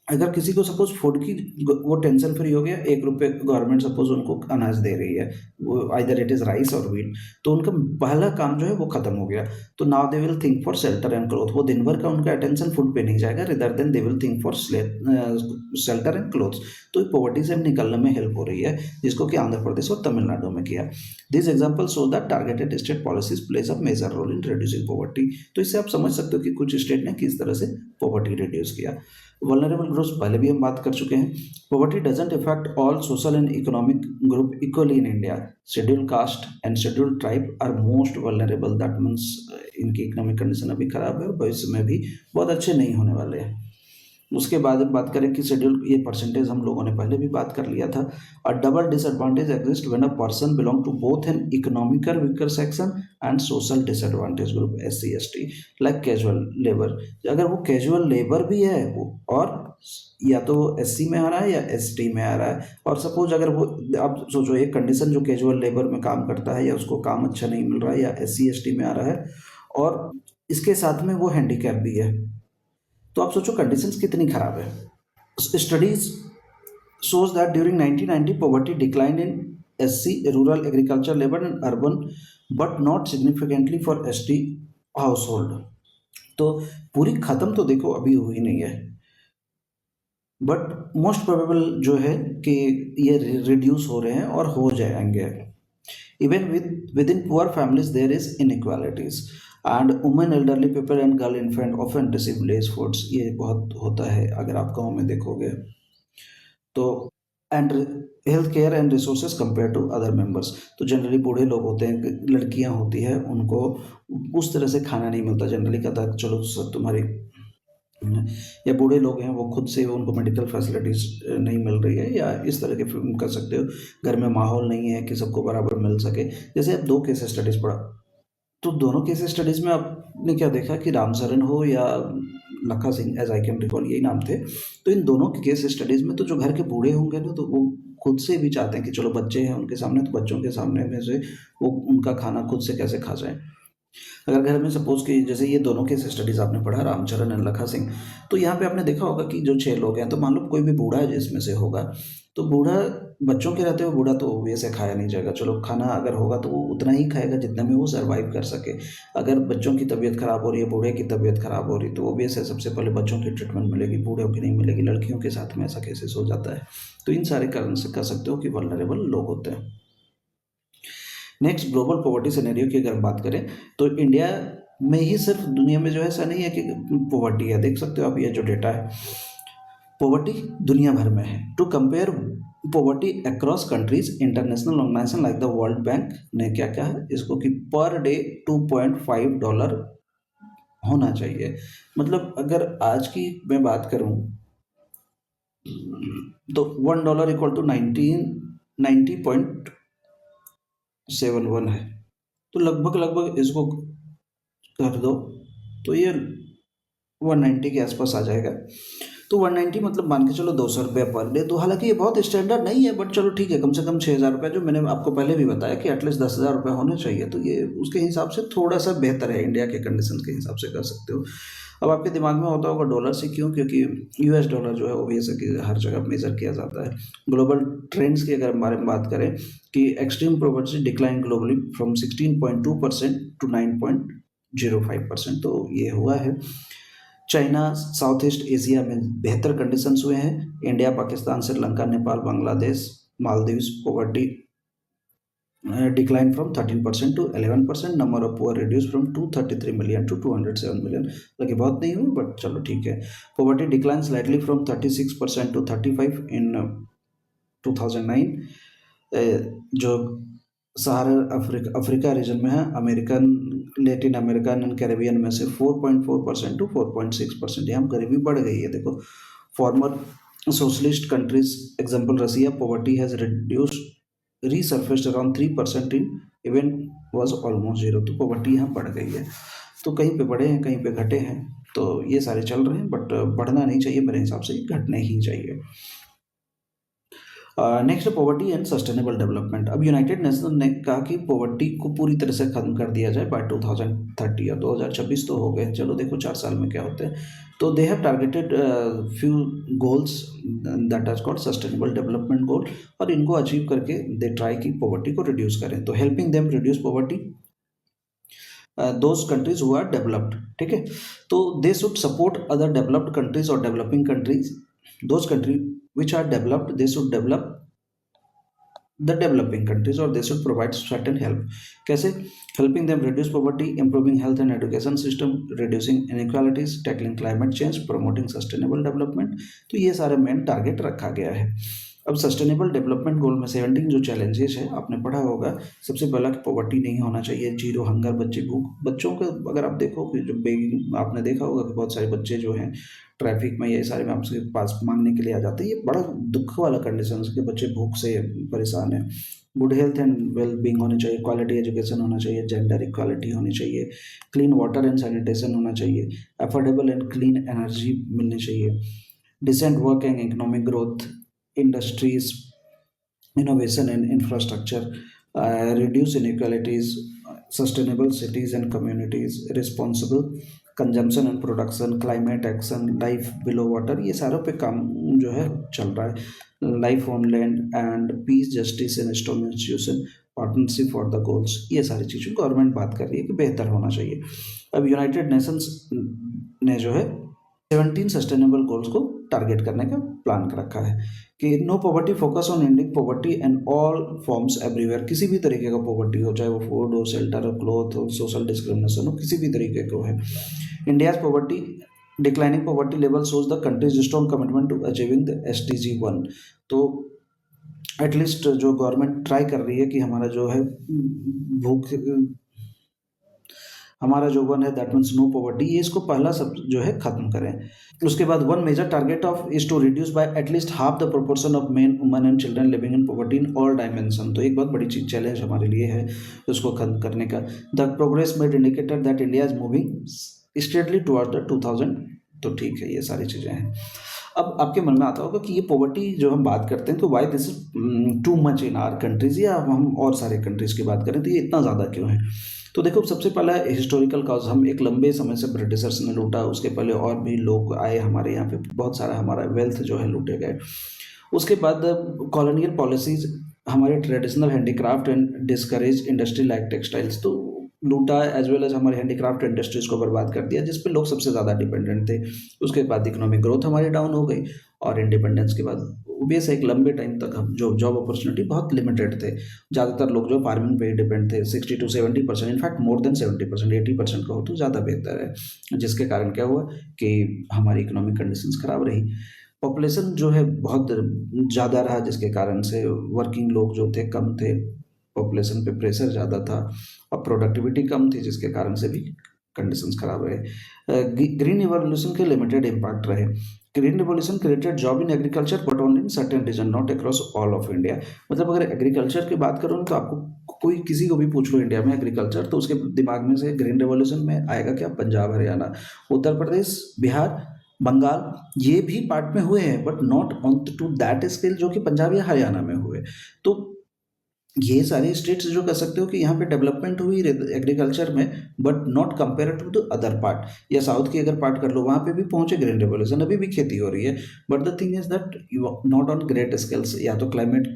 अगर किसी को सपोज फूड की वो टेंशन फ्री हो गया, 1 रुपये गवर्नमेंट सपोज उनको अनाज दे रही है, वो आइदर इट इज़ राइस और व्हीट, तो उनका पहला काम जो है वो खत्म हो गया। तो now they will think for shelter and cloth, वो दिन भर का उनका अटेंशन फूड पे नहीं जाएगा, rather than they will think for shelter and clothes. तो पॉवर्टी से निकलने में हेल्प हो रही है, जिसको कि आंध्र प्रदेश और तमिलनाडु में किया। This example show that targeted state policies plays a major role in reducing poverty. तो इससे आप समझ सकते हो कि कुछ स्टेट ने किस तरह से पॉवर्टी रिड्यूस किया। वल्नरेबल ग्रुप्स पहले भी हम बात कर चुके हैं। Poverty doesn't effect all social and economic group equally in India. Scheduled caste and scheduled tribe are most vulnerable, that means इनकी इकोनॉमिक कंडीशन अभी खराब है और भविष्य में भी बहुत अच्छे नहीं होने वाले हैं। उसके बाद हम बात करें कि शेड्यूल, ये परसेंटेज हम लोगों ने पहले भी बात कर लिया था। A double disadvantage exist when a person belong to both an economical weaker section and social disadvantage group SC ST, like casual labour. अगर वो कैजुअल लेबर भी है और या तो एससी में आ रहा है या एसटी में आ रहा है, और सपोज अगर वो, आप सोचो एक कंडीशन, जो कैजुअल लेबर में काम करता है या उसको काम अच्छा नहीं मिल रहा है या एससी एसटी में आ रहा है, और इसके साथ में वो हैंडीकैप भी है, तो आप सोचो कंडीशंस कितनी खराब है। Studies shows that during 1990 poverty declined in SC, rural agriculture labor and urban, but not significantly for ST household। तो पूरी खत्म तो देखो अभी हुई नहीं है, बट मोस्ट प्रोबेबल जो है कि ये रिड्यूस हो रहे हैं और हो जाएंगे। Even within poor families there is inequalities and women, elderly people and girl infant often receive less foods. ये बहुत होता है अगर आप गाँव में देखोगे तो। And health care and resources compare to other members, तो जनरली बूढ़े लोग होते हैं, लड़कियां होती है, उनको उस तरह से खाना नहीं मिलता। जनरली कहता है चलो तुम्हारी, या बूढ़े लोग हैं वो खुद से, उनको मेडिकल फैसिलिटीज़ नहीं मिल रही है, या इस तरह के कर सकते हो, घर में माहौल नहीं है कि सबको बराबर मिल सके। जैसे आप 2 केस स्टडीज़ पढ़ा, तो दोनों केस स्टडीज़ में आपने क्या देखा कि रामचरण हो या Lakha Singh, as I can recall, यही नाम थे। तो इन दोनों के केस स्टडीज़ में तो जो घर के बूढ़े होंगे ना, तो वो खुद से भी चाहते हैं कि चलो बच्चे हैं उनके सामने, तो बच्चों के सामने में से वो उनका खाना खुद से कैसे खा जाए। अगर घर में सपोज कि जैसे ये दोनों केस स्टडीज़ आपने पढ़ा, रामचरण एंड लखा सिंह, तो यहाँ पे आपने देखा होगा कि जो 6 लोग हैं, तो मान लो कोई भी बूढ़ा है जिसमें से होगा, तो बूढ़ा बच्चों के रहते हुए बूढ़ा तो वैसे खाया नहीं जाएगा। चलो खाना अगर होगा तो वो उतना ही खाएगा जितना में वो सर्वाइव कर सके। अगर बच्चों की तबीयत खराब हो रही है, बूढ़े की तबीयत खराब हो रही, तो ओबियस है सबसे पहले बच्चों की ट्रीटमेंट मिलेगी, बूढ़ों की नहीं मिलेगी। लड़कियों के साथ में ऐसा केसेस हो जाता है। तो इन सारे कारण से कह सकते हो कि वल्नरेबल लोग होते हैं। नेक्स्ट, ग्लोबल पॉवर्टी सिनेरियो की अगर बात करें तो इंडिया में ही सिर्फ, दुनिया में जो है ऐसा नहीं है कि पॉवर्टी है। देख सकते हो आप ये जो डेटा है, पॉवर्टी दुनिया भर में है। To compare poverty across countries, international organization like the World Bank ने क्या कहा है इसको कि पर डे $2.5 होना चाहिए। मतलब अगर आज की मैं बात करूं तो $1 इक्वल टू 90.71 है। तो लगभग इसको कर दो तो ये 190 के आसपास आ जाएगा। तो 190 मतलब मान के चलो $200 पर डे। तो हालांकि ये बहुत स्टैंडर्ड नहीं है, बट चलो ठीक है, कम से कम 6,000 रुपये, जो मैंने आपको पहले भी बताया कि एटलीस्ट 10,000 रुपये होने चाहिए। तो ये उसके हिसाब से थोड़ा सा बेहतर है, इंडिया के कंडीशन के हिसाब से कर सकते हो। अब आपके दिमाग में होता होगा डॉलर से क्यों, क्योंकि US डॉलर जो है वो भी ऐसे कि हर जगह मेजर किया जाता है। ग्लोबल ट्रेंड्स के अगर बारे में बात करें कि extreme poverty decline globally from 16.2% to 9.05%, तो ये हुआ है। चाइना, साउथ ईस्ट एशिया में बेहतर कंडीशंस हुए हैं। India, Pakistan, Sri Lanka, Nepal, Bangladesh, Maldives, poverty declined from 13% to 11%. Number of poor reduced from 233 million to 207 million. लगे बहुत नहीं हुई बट चलो ठीक है। Poverty declined slightly from 36% to 35 in 2009. जो सहारा अफ्रीका रीजन में है, American, Latin American and Caribbean में से 4.4% टू 4.6%। यहाँ गरीबी बढ़ गई है। देखो former socialist countries example Russia, poverty has reduced resurfaced around 3% in even was almost zero। तो पॉवर्टी यहाँ बढ़ गई है। तो कहीं पे बढ़े हैं, कहीं पे घटे हैं, तो ये सारे चल रहे हैं, बट बढ़ना नहीं चाहिए, मेरे हिसाब से घटने ही चाहिए। Next poverty and sustainable development. अब यूनाइटेड नेशन ने कहा कि पॉवर्टी को पूरी तरह से खत्म कर दिया जाए बाय 2030 या 2026 तो हो गए, चलो देखो 4 साल में क्या होते हैं। तो they have targeted few goals that are called sustainable development goal, और इनको अचीव करके दे ट्राई की पॉवर्टी को रिड्यूस करें। तो helping them reduce poverty those countries who are developed, ठीक है। तो they should support other developed countries और developing countries. Those country which are developed, they should develop the developing countries or they should provide certain help। कैसे? helping them reduce poverty, improving health and education system, reducing inequalities, tackling climate change, promoting sustainable development। तो ये सारे main target रखा गया है। अब sustainable development गोल में 17 जो चैलेंजेस है आपने पढ़ा होगा। सबसे पहला कि पॉवर्टी नहीं होना चाहिए, जीरो हंगर, बच्चों का अगर आप देखो कि जो बेगिंग आपने देखा होगा कि बहुत सारे बच्चे जो हैं ट्रैफिक में ये सारे में आपके पास मांगने के लिए आ जाते हैं। ये बड़ा दुख वाला कंडीशन है कि बच्चे भूख से परेशान हैं। Good health and well being होनी चाहिए, क्वालिटी एजुकेशन होना चाहिए, जेंडर इक्वालिटी होनी चाहिए, क्लीन वाटर एंड सैनिटेशन होना चाहिए, अफोर्डेबल एंड क्लीन एनर्जी मिलनी चाहिए, decent work and economic growth, industries, innovation and infrastructure, reduce inequalities, sustainable cities and communities, responsible consumption and production, climate action, life below water। ये सारों पे काम जो है चल रहा है। Life on land and peace, justice and strong institution, partnership for the goals, ये सारी चीज़ों गवर्नमेंट बात कर रही है कि बेहतर होना चाहिए। अब यूनाइटेड नेशंस ने जो है 17 सस्टेनेबल गोल्स को टारगेट करने का प्लान कर रखा है कि no poverty, focus on ending poverty and all forms everywhere. किसी भी तरीके का पॉवर्टी हो, चाहे वो फूड हो, शेल्टर हो, क्लॉथ हो, सोशल डिस्क्रिमिनेशन हो, किसी भी तरीके को है। India's poverty declining poverty level shows the country's strong commitment to achieving the SDG 1। तो एटलीस्ट जो गवर्नमेंट ट्राई कर रही है कि हमारा जो है भूख, हमारा जो वन है दैट मीन्स नो पॉवर्टी, ये इसको पहला सब जो है खत्म करें। उसके बाद one major target of is to reduce by at least half the proportion of men, women and children living in poverty in all dimension. तो एक बहुत बड़ी चीज चैलेंज हमारे लिए है उसको खत्म करने का। The progress made indicator that India is moving straightly toward the 2000। तो ठीक है, ये सारी चीज़ें हैं। अब आपके मन में आता होगा कि ये पॉवर्टी जो हम बात करते हैं तो why this is too much in our countries, या हम और सारे कंट्रीज की बात करें तो ये इतना ज़्यादा क्यों है। तो देखो सबसे पहला हिस्टोरिकल कॉज, हम एक लंबे समय से ब्रिटिशर्स ने लूटा, उसके पहले और भी लोग आए हमारे यहाँ पे, बहुत सारा हमारा वेल्थ जो है लूटे गए। उसके बाद कॉलोनियल पॉलिसीज हमारे traditional handicraft and discourage industry like textiles, तो लूटा एज वेल एज हमारे हैंडीक्राफ्ट इंडस्ट्रीज को बर्बाद कर दिया, जिस पे लोग सबसे ज़्यादा डिपेंडेंट थे। उसके बाद इकोनॉमिक ग्रोथ हमारी डाउन हो गई, और इंडिपेंडेंस के बाद बेस एक लंबे टाइम तक हम जो जॉब अपॉर्चुनिटी बहुत लिमिटेड थे। ज़्यादातर लोग जो फार्मिंग पे डिपेंड थे, 60 to 70%, इनफैक्ट मोर देन 70%, 80% का हो तो ज़्यादा बेहतर है। जिसके कारण क्या हुआ कि हमारी इकोनॉमिक कंडीशंस खराब रही। पॉपुलेशन जो है बहुत ज़्यादा रहा, जिसके कारण से वर्किंग लोग जो थे कम थे, पॉपुलेशन पे प्रेशर ज़्यादा था, और प्रोडक्टिविटी कम थी, जिसके कारण से भी कंडीशंस खराब रहे। ग्रीन रिवॉल्यूशन के लिमिटेड इम्पैक्ट रहे। Green revolution created job in agriculture but only in certain region, not across all of India. मतलब अगर एग्रीकल्चर की बात करूँ तो आपको कोई किसी को भी पूछ लो इंडिया में एग्रीकल्चर, तो उसके दिमाग में से ग्रीन रिवॉल्यूशन में आएगा क्या? पंजाब, हरियाणा, उत्तर प्रदेश, बिहार, बंगाल, ये भी पार्ट में हुए हैं but not on to that scale जो कि पंजाब या हरियाणा में हुए। तो ये सारे स्टेट्स जो कह सकते हो कि यहाँ पे डेवलपमेंट हुई एग्रीकल्चर में, but not compare to the other part. या साउथ की अगर पार्ट कर लो, वहाँ पे भी पहुंचे ग्रीन रेवोल्यूशन, अभी भी खेती हो रही है, but the thing is that not on great scales. या तो क्लाइमेट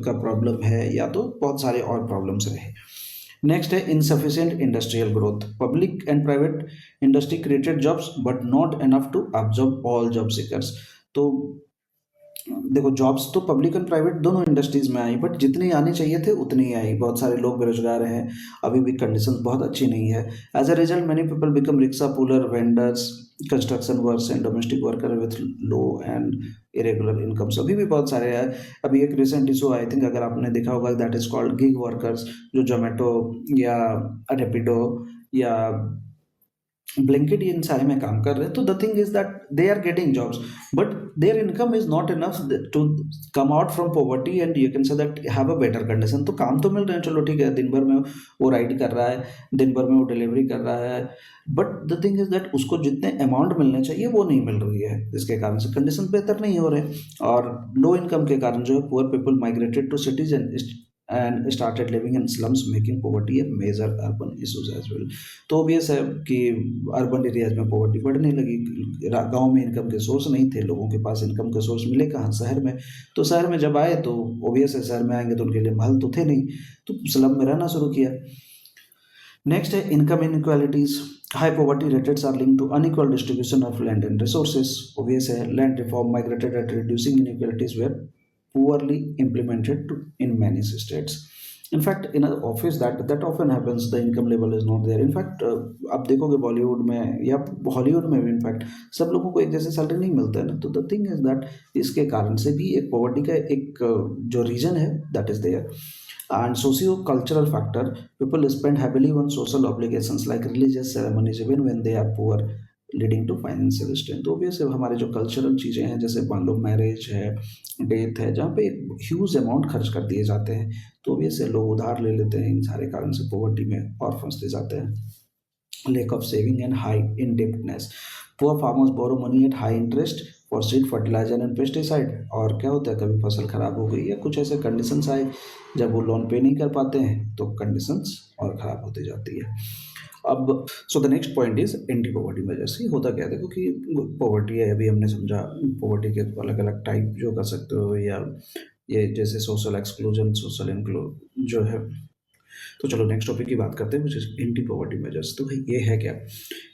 का प्रॉब्लम है, या तो बहुत सारे और प्रॉब्लम्स रहे। नेक्स्ट है insufficient industrial growth, public and private industry created jobs but not enough to absorb all job seekers. तो देखो जॉब्स तो पब्लिक एंड प्राइवेट दोनों इंडस्ट्रीज में आई, बट जितनी आनी चाहिए थे उतनी ही आई। बहुत सारे लोग बेरोजगार हैं, अभी भी कंडीशन बहुत अच्छी नहीं है। As a result many people become rickshaw puller, vendors, construction workers and domestic worker with low and irregular incomes अभी भी बहुत सारे हैं। अभी एक रिसेंट इशू आई थिंक अगर आपने देखा होगा, that is called gig workers, जो जोमेटो या रेपिडो या ब्लिंकिट इन सारे में काम कर रहे हैं। तो the thing is that they are getting jobs but their income is not enough to come out from poverty and you can say that have a better condition. तो काम तो मिल रहे हैं, चलो ठीक है, दिन भर में वो राइड कर रहा है, दिन भर में वो डिलीवरी कर रहा है, but the thing is that उसको जितने अमाउंट मिलने चाहिए वो नहीं मिल रही है, जिसके कारण से कंडीशन बेहतर नहीं हो रहे। और लो इनकम के कारण जो है poor people migrated to cities and started living in slums making poverty a major urban issues as well. तो ऑब्वियस है कि अर्बन एरियाज में पॉवर्टी बढ़ने लगी, गांव में इनकम के सोर्स नहीं थे, लोगों के पास इनकम के सोर्स मिले कहाँ, शहर में। तो शहर में जब आए तो ऑब्वियस है शहर में आएंगे तो उनके लिए महल तो थे नहीं, तो स्लम में रहना शुरू किया। नेक्स्ट है income inequalities, high poverty rates are linked to unequal distribution of land and resources. Obvious है land reform migrated at reducing inequalities were poorly implemented in many states. In fact, in an office that often happens, the income level is not there. In fact, आप देखोगे बॉलीवुड में या Hollywood में भी in fact सब लोगों को एक जैसे सैलरी नहीं मिलता है ना। तो द थिंग इज दैट इसके कारण से भी एक पॉवर्टी का एक जो रीजन है that is there. And socio cultural factor, people spend heavily on social obligations like religious ceremonies even when they are poor leading to financial strain. तो ऑब्वियसली हमारे जो कल्चरल चीज़ें हैं जैसे मान लो मैरिज है, डेथ है, जहाँ पे ह्यूज अमाउंट खर्च कर दिए जाते हैं, तो ऑब्वियसली लोग उधार ले लेते हैं, इन सारे कारण से पॉवर्टी में और फंसते जाते हैं। Lack of saving and high indebtedness, poor farmers borrow money at high interest for seed fertilizer and pesticide. और क्या होता है, कभी फसल खराब हो गई या कुछ ऐसे कंडीशंस आए जब वो लोन पे नहीं कर पाते हैं तो कंडीशंस और ख़राब होती जाती है। अब so the next point is anti poverty measures. ये होता क्या है, देखो कि पॉवर्टी है, अभी हमने समझा पॉवर्टी के अलग अलग टाइप जो कर सकते हो, या ये जैसे सोशल एक्सक्लूजन, सोशल इंक्लूजन जो है। तो चलो नेक्स्ट टॉपिक की बात करते हैं which is anti poverty measures. तो भाई ये है क्या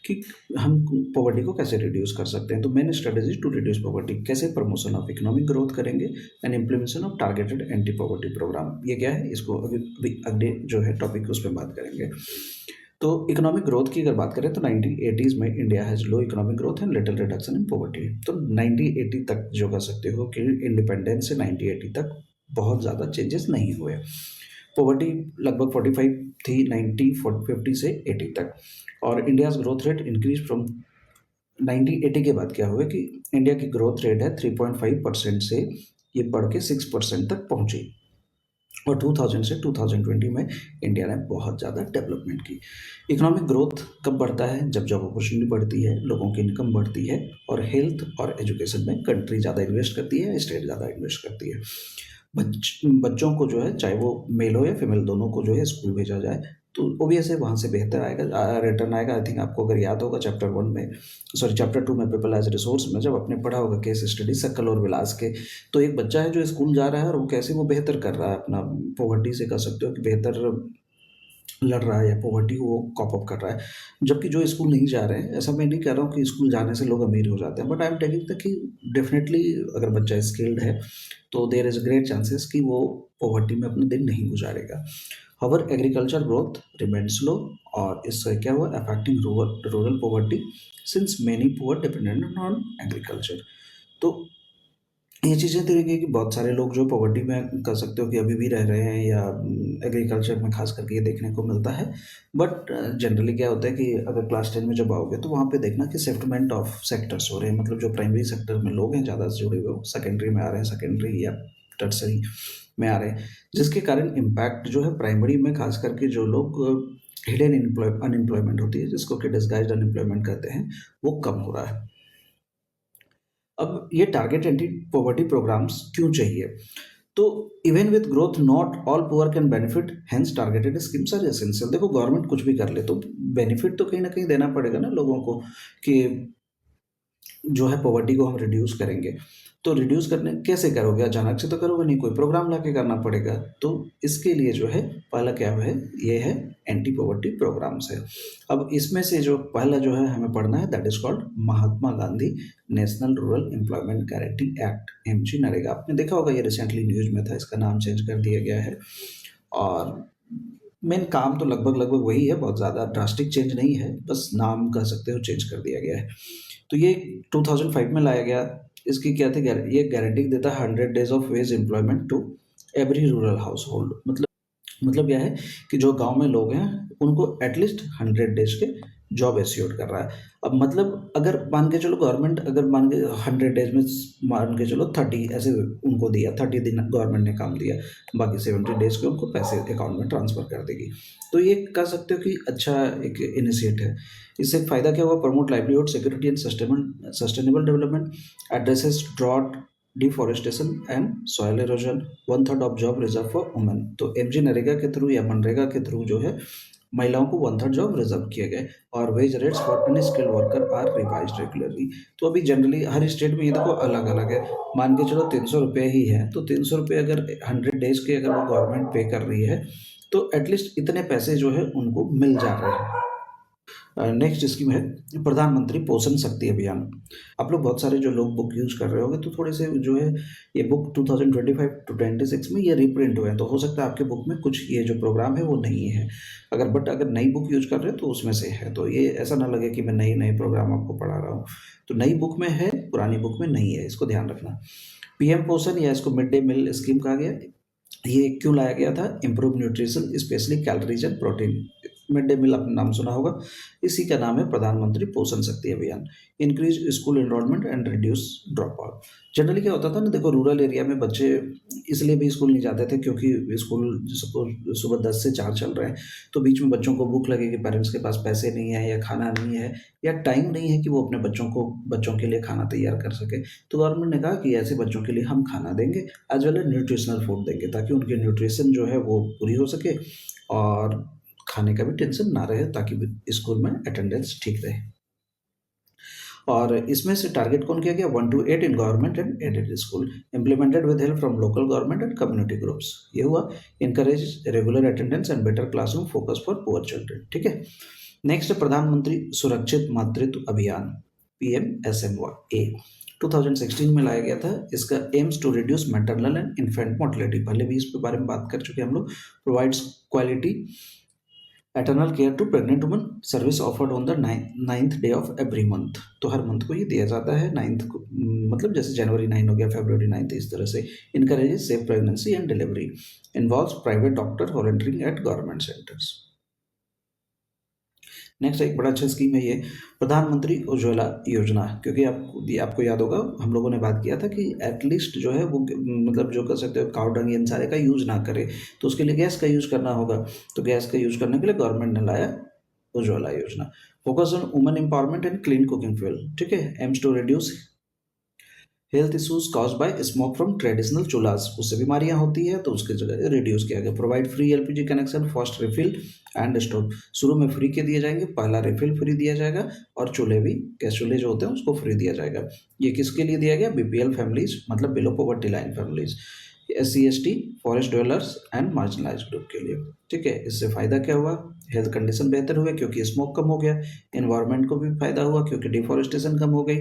कि हम पॉवर्टी को कैसे रिड्यूस कर सकते हैं। तो main strategy to reduce poverty, कैसे प्रमोशन ऑफ इकोनॉमिक ग्रोथ करेंगे and implementation of targeted anti poverty program. ये क्या है, इसको अभी अगले जो है टॉपिक उस पर बात करेंगे। तो इकोनॉमिक ग्रोथ की अगर बात करें तो 1980s में India has low economic growth and little reduction in poverty. तो 1980 तक जो कर सकते हो कि इंडिपेंडेंस से 1980 तक बहुत ज़्यादा चेंजेस नहीं हुए। पॉवर्टी लगभग 45 थी 1950 से 80 तक, और India's growth rate increase from 1980 के बाद क्या हुआ कि इंडिया की ग्रोथ रेट है 3.5% से ये बढ़ के 6% तक पहुंची। और 2000 से 2020 में इंडिया ने बहुत ज़्यादा डेवलपमेंट की। इकोनॉमिक ग्रोथ कब बढ़ता है, जब जॉब अपॉर्चुनिटी बढ़ती है, लोगों की इनकम बढ़ती है, और हेल्थ और एजुकेशन में कंट्री ज़्यादा इन्वेस्ट करती है, स्टेट ज़्यादा इन्वेस्ट करती है। बच्चों को जो है, चाहे वो मेल हो या फीमेल, दोनों को जो है स्कूल भेजा जाए, तो ओबियस है वहाँ से बेहतर आएगा, रिटर्न आएगा। आई थिंक आपको अगर याद होगा चैप्टर 2 में पीपल एज रिसोर्स में जब आपने पढ़ा होगा केस स्टडी शक्ल और विलास के, तो एक बच्चा है जो स्कूल जा रहा है और वो कैसे वो बेहतर कर रहा है अपना, पॉवर्टी से कह सकते हो कि बेहतर लड़ रहा है या पॉवर्टी को कॉप अप कर रहा है। जबकि जो स्कूल नहीं जा रहे हैं, ऐसा मैं नहीं कह रहा हूँ कि स्कूल जाने से लोग अमीर हो जाते हैं, but I am taking the कि डेफिनेटली अगर बच्चा स्किल्ड है तो देयर इज़ ग्रेट चांसेस कि वो पॉवर्टी में अपना दिन नहीं गुजारेगा। हवर एग्रीकल्चर ग्रोथ रिमेन स्लो, और इससे क्या हुआ, affecting rural poverty since many poor dependent on agriculture. तो ये चीज़ें तरीके कि बहुत सारे लोग जो पॉवर्टी में कह सकते हो कि अभी भी रह रहे हैं, या एग्रीकल्चर में खास करके ये देखने को मिलता है। बट जनरली क्या होता है कि अगर क्लास 10 में जब आओगे तो वहाँ पे देखना कि शिफ्टमेंट ऑफ सेक्टर्स हो रहे हैं, मतलब जो प्राइमरी सेक्टर में लोग हैं ज़्यादा जुड़े हुए, वो सेकेंडरी में आ रहे हैं, सेकेंडरी या टर्सरी में आ रहे हैं, जिसके कारण इम्पैक्ट जो है प्राइमरी में खास करके जो लोग हिडन अनएम्प्लॉयमेंट होती है, जिसको कि डिस्गाइज्ड अनएम्प्लॉयमेंट कहते हैं, वो कम हो रहा है। अब ये टारगेट एंटी पॉवर्टी प्रोग्राम्स क्यों चाहिए, तो even with growth not all poor can benefit, hence targeted schemes are essential. देखो गवर्नमेंट कुछ भी कर ले तो बेनिफिट तो कहीं ना कहीं देना पड़ेगा ना लोगों को, कि जो है पॉवर्टी को हम रिड्यूस करेंगे। तो रिड्यूस करने कैसे करोगे? अचानक से तो करोगे नहीं, कोई प्रोग्राम लाके करना पड़ेगा। तो इसके लिए जो है पहला क्या है, ये है एंटी पॉवर्टी प्रोग्राम्स है। अब इसमें से जो पहला जो है हमें पढ़ना है, that is called Mahatma Gandhi national rural employment guarantee act, MG NREGA. आपने देखा होगा, ये रिसेंटली न्यूज में था, इसका नाम चेंज कर दिया गया है। और मेन काम तो लगभग लगभग वही है, बहुत ज़्यादा ड्रास्टिक चेंज नहीं है, बस नाम कह सकते हो चेंज कर दिया गया है। तो ये 2005 में लाया गया। इसकी क्या थी, ये गारंटी देता है 100 days of wage employment to every rural household. मतलब क्या है कि जो गांव में लोग हैं उनको एटलीस्ट 100 डेज के जॉब एश्योर्ड कर रहा है। अब मतलब अगर मान के चलो गवर्नमेंट, अगर मान के 100 डेज में मान के चलो 30 ऐसे उनको दिया, 30 दिन गवर्नमेंट ने काम दिया, बाकी 70 डेज के उनको पैसे अकाउंट में ट्रांसफर कर देगी। तो ये कह सकते हो कि अच्छा एक इनिशिएटिव है। इससे फ़ायदा क्या हुआ, promote livelihood security and sustainable development, addresses drought deforestation and soil erosion, 1/3 of job reserve for women. तो एमजी नरेगा के थ्रू या मनरेगा के थ्रू जो है महिलाओं को 1/3 जॉब रिजर्व किए गए। और wage rates for unskilled worker are revised regularly. तो अभी जनरली हर स्टेट में ये देखो अलग अलग है। मान के चलो 300 रुपये ही है, तो 300 रुपये अगर 100 डेज के अगर वो गवर्नमेंट पे कर रही है तो एटलीस्ट इतने पैसे जो है उनको मिल जा रहे हैं। नेक्स्ट स्कीम है प्रधानमंत्री पोषण शक्ति अभियान। आप लोग बहुत सारे जो लोग बुक यूज कर रहे होंगे, तो थोड़े से जो है ये बुक 2025 टू 26 में ये रीप्रिंट हुए हैं, तो हो सकता है आपके बुक में कुछ ये जो प्रोग्राम है वो नहीं है। अगर नई बुक यूज कर रहे हो तो उसमें से है, तो ये ऐसा ना लगे कि मैं नई नई प्रोग्राम आपको पढ़ा रहा हूँ। तो नई बुक में है, पुरानी बुक में नहीं है, इसको ध्यान रखना। पीएम पोषण या इसको मिड डे मील स्कीम कहा गया। ये क्यों लाया गया था, improve nutrition specially calories and protein. Mid day meal आपने नाम सुना होगा, इसी का नाम है प्रधानमंत्री पोषण शक्ति अभियान। Increase school enrolment and reduce drop out. Generally क्या होता था ना, देखो रूरल एरिया में बच्चे इसलिए भी स्कूल नहीं जाते थे क्योंकि स्कूल सपोज सुबह 10 से 4 चल रहे हैं, तो बीच में बच्चों को भूख लगेगी, पेरेंट्स के पास पैसे नहीं है या खाना नहीं है या टाइम नहीं है कि वो अपने बच्चों के लिए खाना तैयार कर सके। तो गवर्नमेंट ने कहा कि ऐसे बच्चों के लिए हम खाना देंगे as well as nutritional food देंगे, ताकि उनकी न्यूट्रिशन जो है वो पूरी हो सके और खाने का भी टेंशन ना रहे, ताकि स्कूल में अटेंडेंस ठीक रहे। और इसमें से टारगेट कौन किया गया, 1 to 8 in government and aided school, implemented with help from local government and community groups. ये हुआ encourage regular attendance and better classroom focus for poor children. ठीक है। नेक्स्ट, प्रधानमंत्री सुरक्षित मातृत्व अभियान, PMSMY 2016 में लाया गया था। इसका aims to reduce maternal and infant mortality, पहले भी इस बारे में बात कर चुके हम लोग। प्रोवाइड्स क्वालिटी एटर्नल care to pregnant woman, service offered on the 9th day of every month. तो हर मंथ को ये दिया जाता है 9th को, मतलब जैसे जनवरी 9 हो गया, फरवरी 9, इस तरह से। Encourages safe pregnancy and delivery, involves private doctor volunteering eight government centres. Next एक बड़ा अच्छा स्कीम है ये, प्रधानमंत्री उज्ज्वला योजना। क्योंकि आपको याद होगा, हम लोगों ने बात किया था कि एटलीस्ट जो है वो मतलब जो कर सकते हो काउ डंग इन सारे का यूज ना करे, तो उसके लिए गैस का यूज करना होगा। तो गैस का यूज करने के लिए गवर्नमेंट ने लाया Ujjwala Yojana. Focus on women empowerment and clean cooking fuel. ठीक है। Aims to reduce health issues cause by smoke from traditional chulhas, उससे बीमारियां होती है तो उसकी जगह रिड्यूस किया गया। Provide free LPG connection, fast refill and stove. शुरू में फ्री के दिए जाएंगे, पहला रिफिल फ्री दिया जाएगा, और चूल्हे भी, गैस चूल्हे जो होते हैं उसको फ्री दिया जाएगा। ये किसके लिए दिया गया, BPL फैमिलीज, मतलब below poverty line families, SC ST, forest dwellers and marginalize group के लिए। ठीक है। इससे फायदा क्या हुआ, हेल्थ कंडीशन बेहतर हुए क्योंकि स्मोक कम हो गया, एनवायरनमेंट को भी फायदा हुआ क्योंकि डिफॉरेस्टेशन कम हो गई,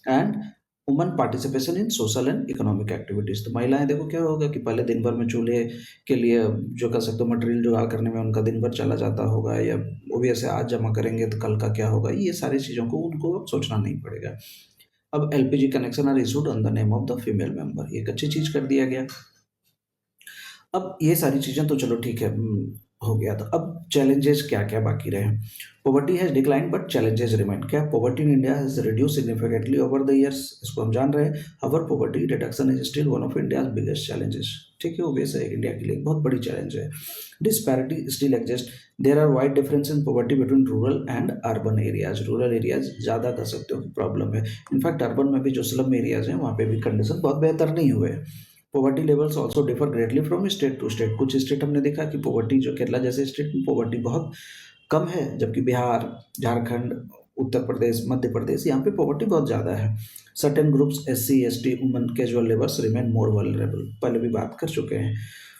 and woman participation in social and economic activities. तो महिलाएं देखो क्या होगा कि पहले दिन भर में चूल्हे के लिए जो कर सकते हो मटेरियल जुगाड़ करने में उनका दिन भर चला जाता होगा, या वो भी ऐसे आज जमा करेंगे तो कल का क्या होगा, ये सारी चीज़ों को उनको अब सोचना नहीं पड़ेगा। अब LPG connection are issued on the name of the female member, एक अच्छी चीज़ कर दिया गया। अब ये सारी चीज़ें तो चलो ठीक है, हो गया। तो अब चैलेंजेस क्या क्या बाकी रहे। Poverty has decline but challenges remain. क्या, poverty in India has reduce significantly over the years, इसको हम जान रहे हैं। Our poverty reduction is still one of India's biggest challenges. ठीक है, ओबियस है, इंडिया के लिए बहुत बड़ी चैलेंज है। Disparity still exist, there are wide difference in poverty between rural and urban areas. Rural areas ज़्यादा कर सकते हो कि प्रॉब्लम है। इनफैक्ट अर्बन में भी जो स्लम एरियाज हैं वहाँ पे भी कंडीशन बहुत बेहतर नहीं हुए। Poverty levels also differ greatly from state to state. कुछ स्टेट हमने देखा कि पॉवर्टी, जो केरला जैसे स्टेट में पॉवर्टी बहुत कम है, जबकि बिहार, झारखंड, उत्तर प्रदेश, मध्य प्रदेश, यहाँ पे पॉवर्टी बहुत ज़्यादा है। Certain groups SC ST women casual labours remain मोर वल्नरेबल, पहले भी बात कर चुके हैं।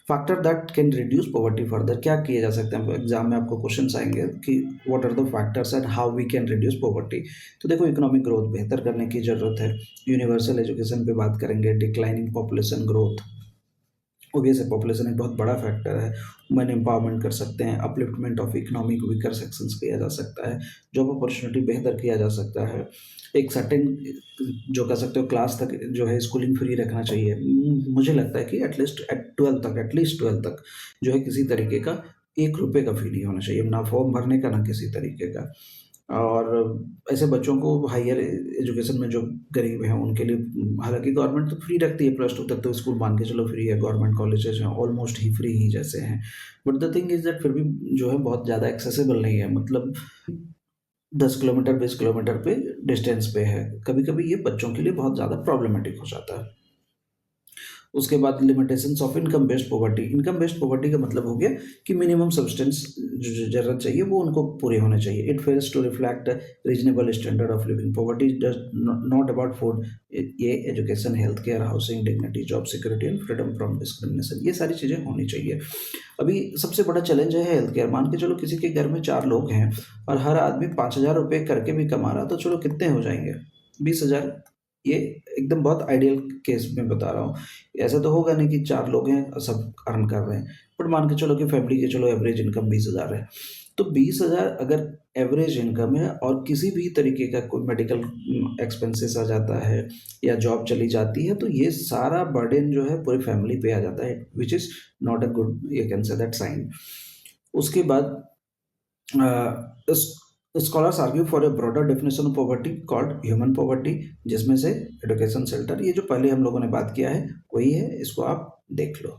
Factor that can reduce poverty further, क्या किए जा सकते हैं, एग्जाम में आपको क्वेश्चंस आएंगे कि what are the factors and how we can reduce poverty. तो देखो, इकोनॉमिक ग्रोथ बेहतर करने की ज़रूरत है, यूनिवर्सल एजुकेशन पे बात करेंगे, डिक्लाइनिंग पॉपुलेशन ग्रोथ, ओबियस है पॉपुलेशन एक बहुत बड़ा फैक्टर है, वुमेन एम्पावरमेंट कर सकते हैं, upliftment of economic weaker sections किया जा सकता है, जॉब अपॉर्चुनिटी बेहतर किया जा सकता है, एक सर्टेन जो कह सकते हो क्लास तक जो है स्कूलिंग फ्री रखना चाहिए। मुझे लगता है कि एटलीस्ट एटलीस्ट ट्वेल्थ तक जो है किसी तरीके का 1 रुपये का फी नहीं होना चाहिए, ना फॉर्म भरने का ना किसी तरीके का। और ऐसे बच्चों को हायर एजुकेशन में जो गरीब हैं उनके लिए, हालांकि गवर्नमेंट तो फ्री रखती है, +2 तक तो स्कूल मान के चलो फ्री है, गवर्नमेंट कॉलेजेस हैं ऑलमोस्ट ही फ्री ही जैसे हैं, but the thing is that फिर भी जो है बहुत ज़्यादा एक्सेसिबल नहीं है, मतलब 10 किलोमीटर 20 किलोमीटर पे डिस्टेंस पे है, कभी कभी ये बच्चों के लिए बहुत ज़्यादा प्रॉब्लमेटिक हो जाता है। उसके बाद limitations of income based poverty, income based poverty का मतलब हो गया कि मिनिमम सब्सटेंस जो ज़रूरत चाहिए वो उनको पूरे होने चाहिए। It fails to reflect reasonable standard of living, poverty does not about food, ये education, health care, housing, dignity, job security and freedom from discrimination, ये सारी चीज़ें होनी चाहिए। अभी सबसे बड़ा चैलेंज है हेल्थ केयर, मान के चलो किसी के घर में 4 लोग हैं और हर आदमी 5,000 रुपये करके भी कमा रहा, तो चलो कितने हो जाएंगे, 20,000। ये एकदम बहुत आइडियल केस में बता रहा हूँ, ऐसा तो होगा नहीं कि 4 लोग हैं और सब अर्न कर रहे हैं, बट मान के चलो कि फैमिली की चलो एवरेज इनकम 20,000 है, तो 20,000 अगर एवरेज इनकम है और किसी भी तरीके का कोई मेडिकल एक्सपेंसेस आ जाता है या जॉब चली जाती है, तो ये सारा बर्डन जो है पूरी फैमिली पे आ जाता है, which is not a good, you can say that sign. उसके बाद scholars argue for a broader definition of poverty called human poverty, जिसमें से एजुकेशन शेल्टर, ये जो पहले हम लोगों ने बात किया है वही है, इसको आप देख लो।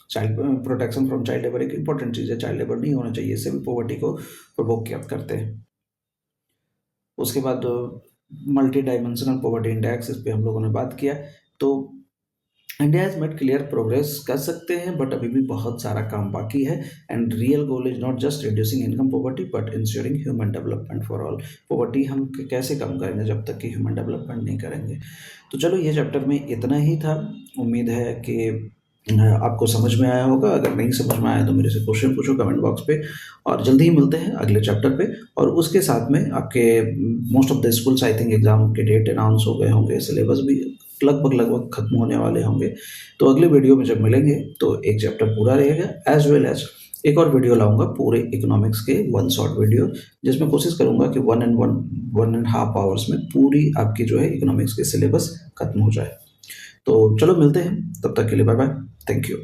Child protection from child labour एक इंपॉर्टेंट चीज़ है, चाइल्ड लेबर नहीं होना चाहिए, इससे भी पॉवर्टी को प्रोवोक करते हैं। उसके बाद मल्टी डायमेंशनल पॉवर्टी इंडेक्स, इस पर हम लोगों ने बात किया। तो India has made clear progress कर सकते हैं, बट अभी भी बहुत सारा काम बाकी है, and real goal is not just reducing income poverty but ensuring human development for all. Poverty हम कैसे कम करेंगे जब तक कि ह्यूमन डेवलपमेंट नहीं करेंगे। तो चलो, ये चैप्टर में इतना ही था, उम्मीद है कि आपको समझ में आया होगा, अगर नहीं समझ में आया तो मेरे से क्वेश्चन पूछो कमेंट बॉक्स पे, और जल्दी ही मिलते हैं अगले चैप्टर पे। और उसके साथ में आपके most of the schools I think exam के डेट अनाउंस हो गए होंगे, सिलेबस भी लगभग खत्म होने वाले होंगे, तो अगले वीडियो में जब मिलेंगे तो एक चैप्टर पूरा रहेगा, एज वेल एज एक और वीडियो लाऊंगा पूरे इकोनॉमिक्स के, 1 शॉर्ट वीडियो, जिसमें कोशिश करूंगा कि 1.5 आवर्स में पूरी आपकी जो है इकोनॉमिक्स के सिलेबस खत्म हो जाए। तो चलो मिलते हैं, तब तक के लिए बाय बाय, थैंक यू।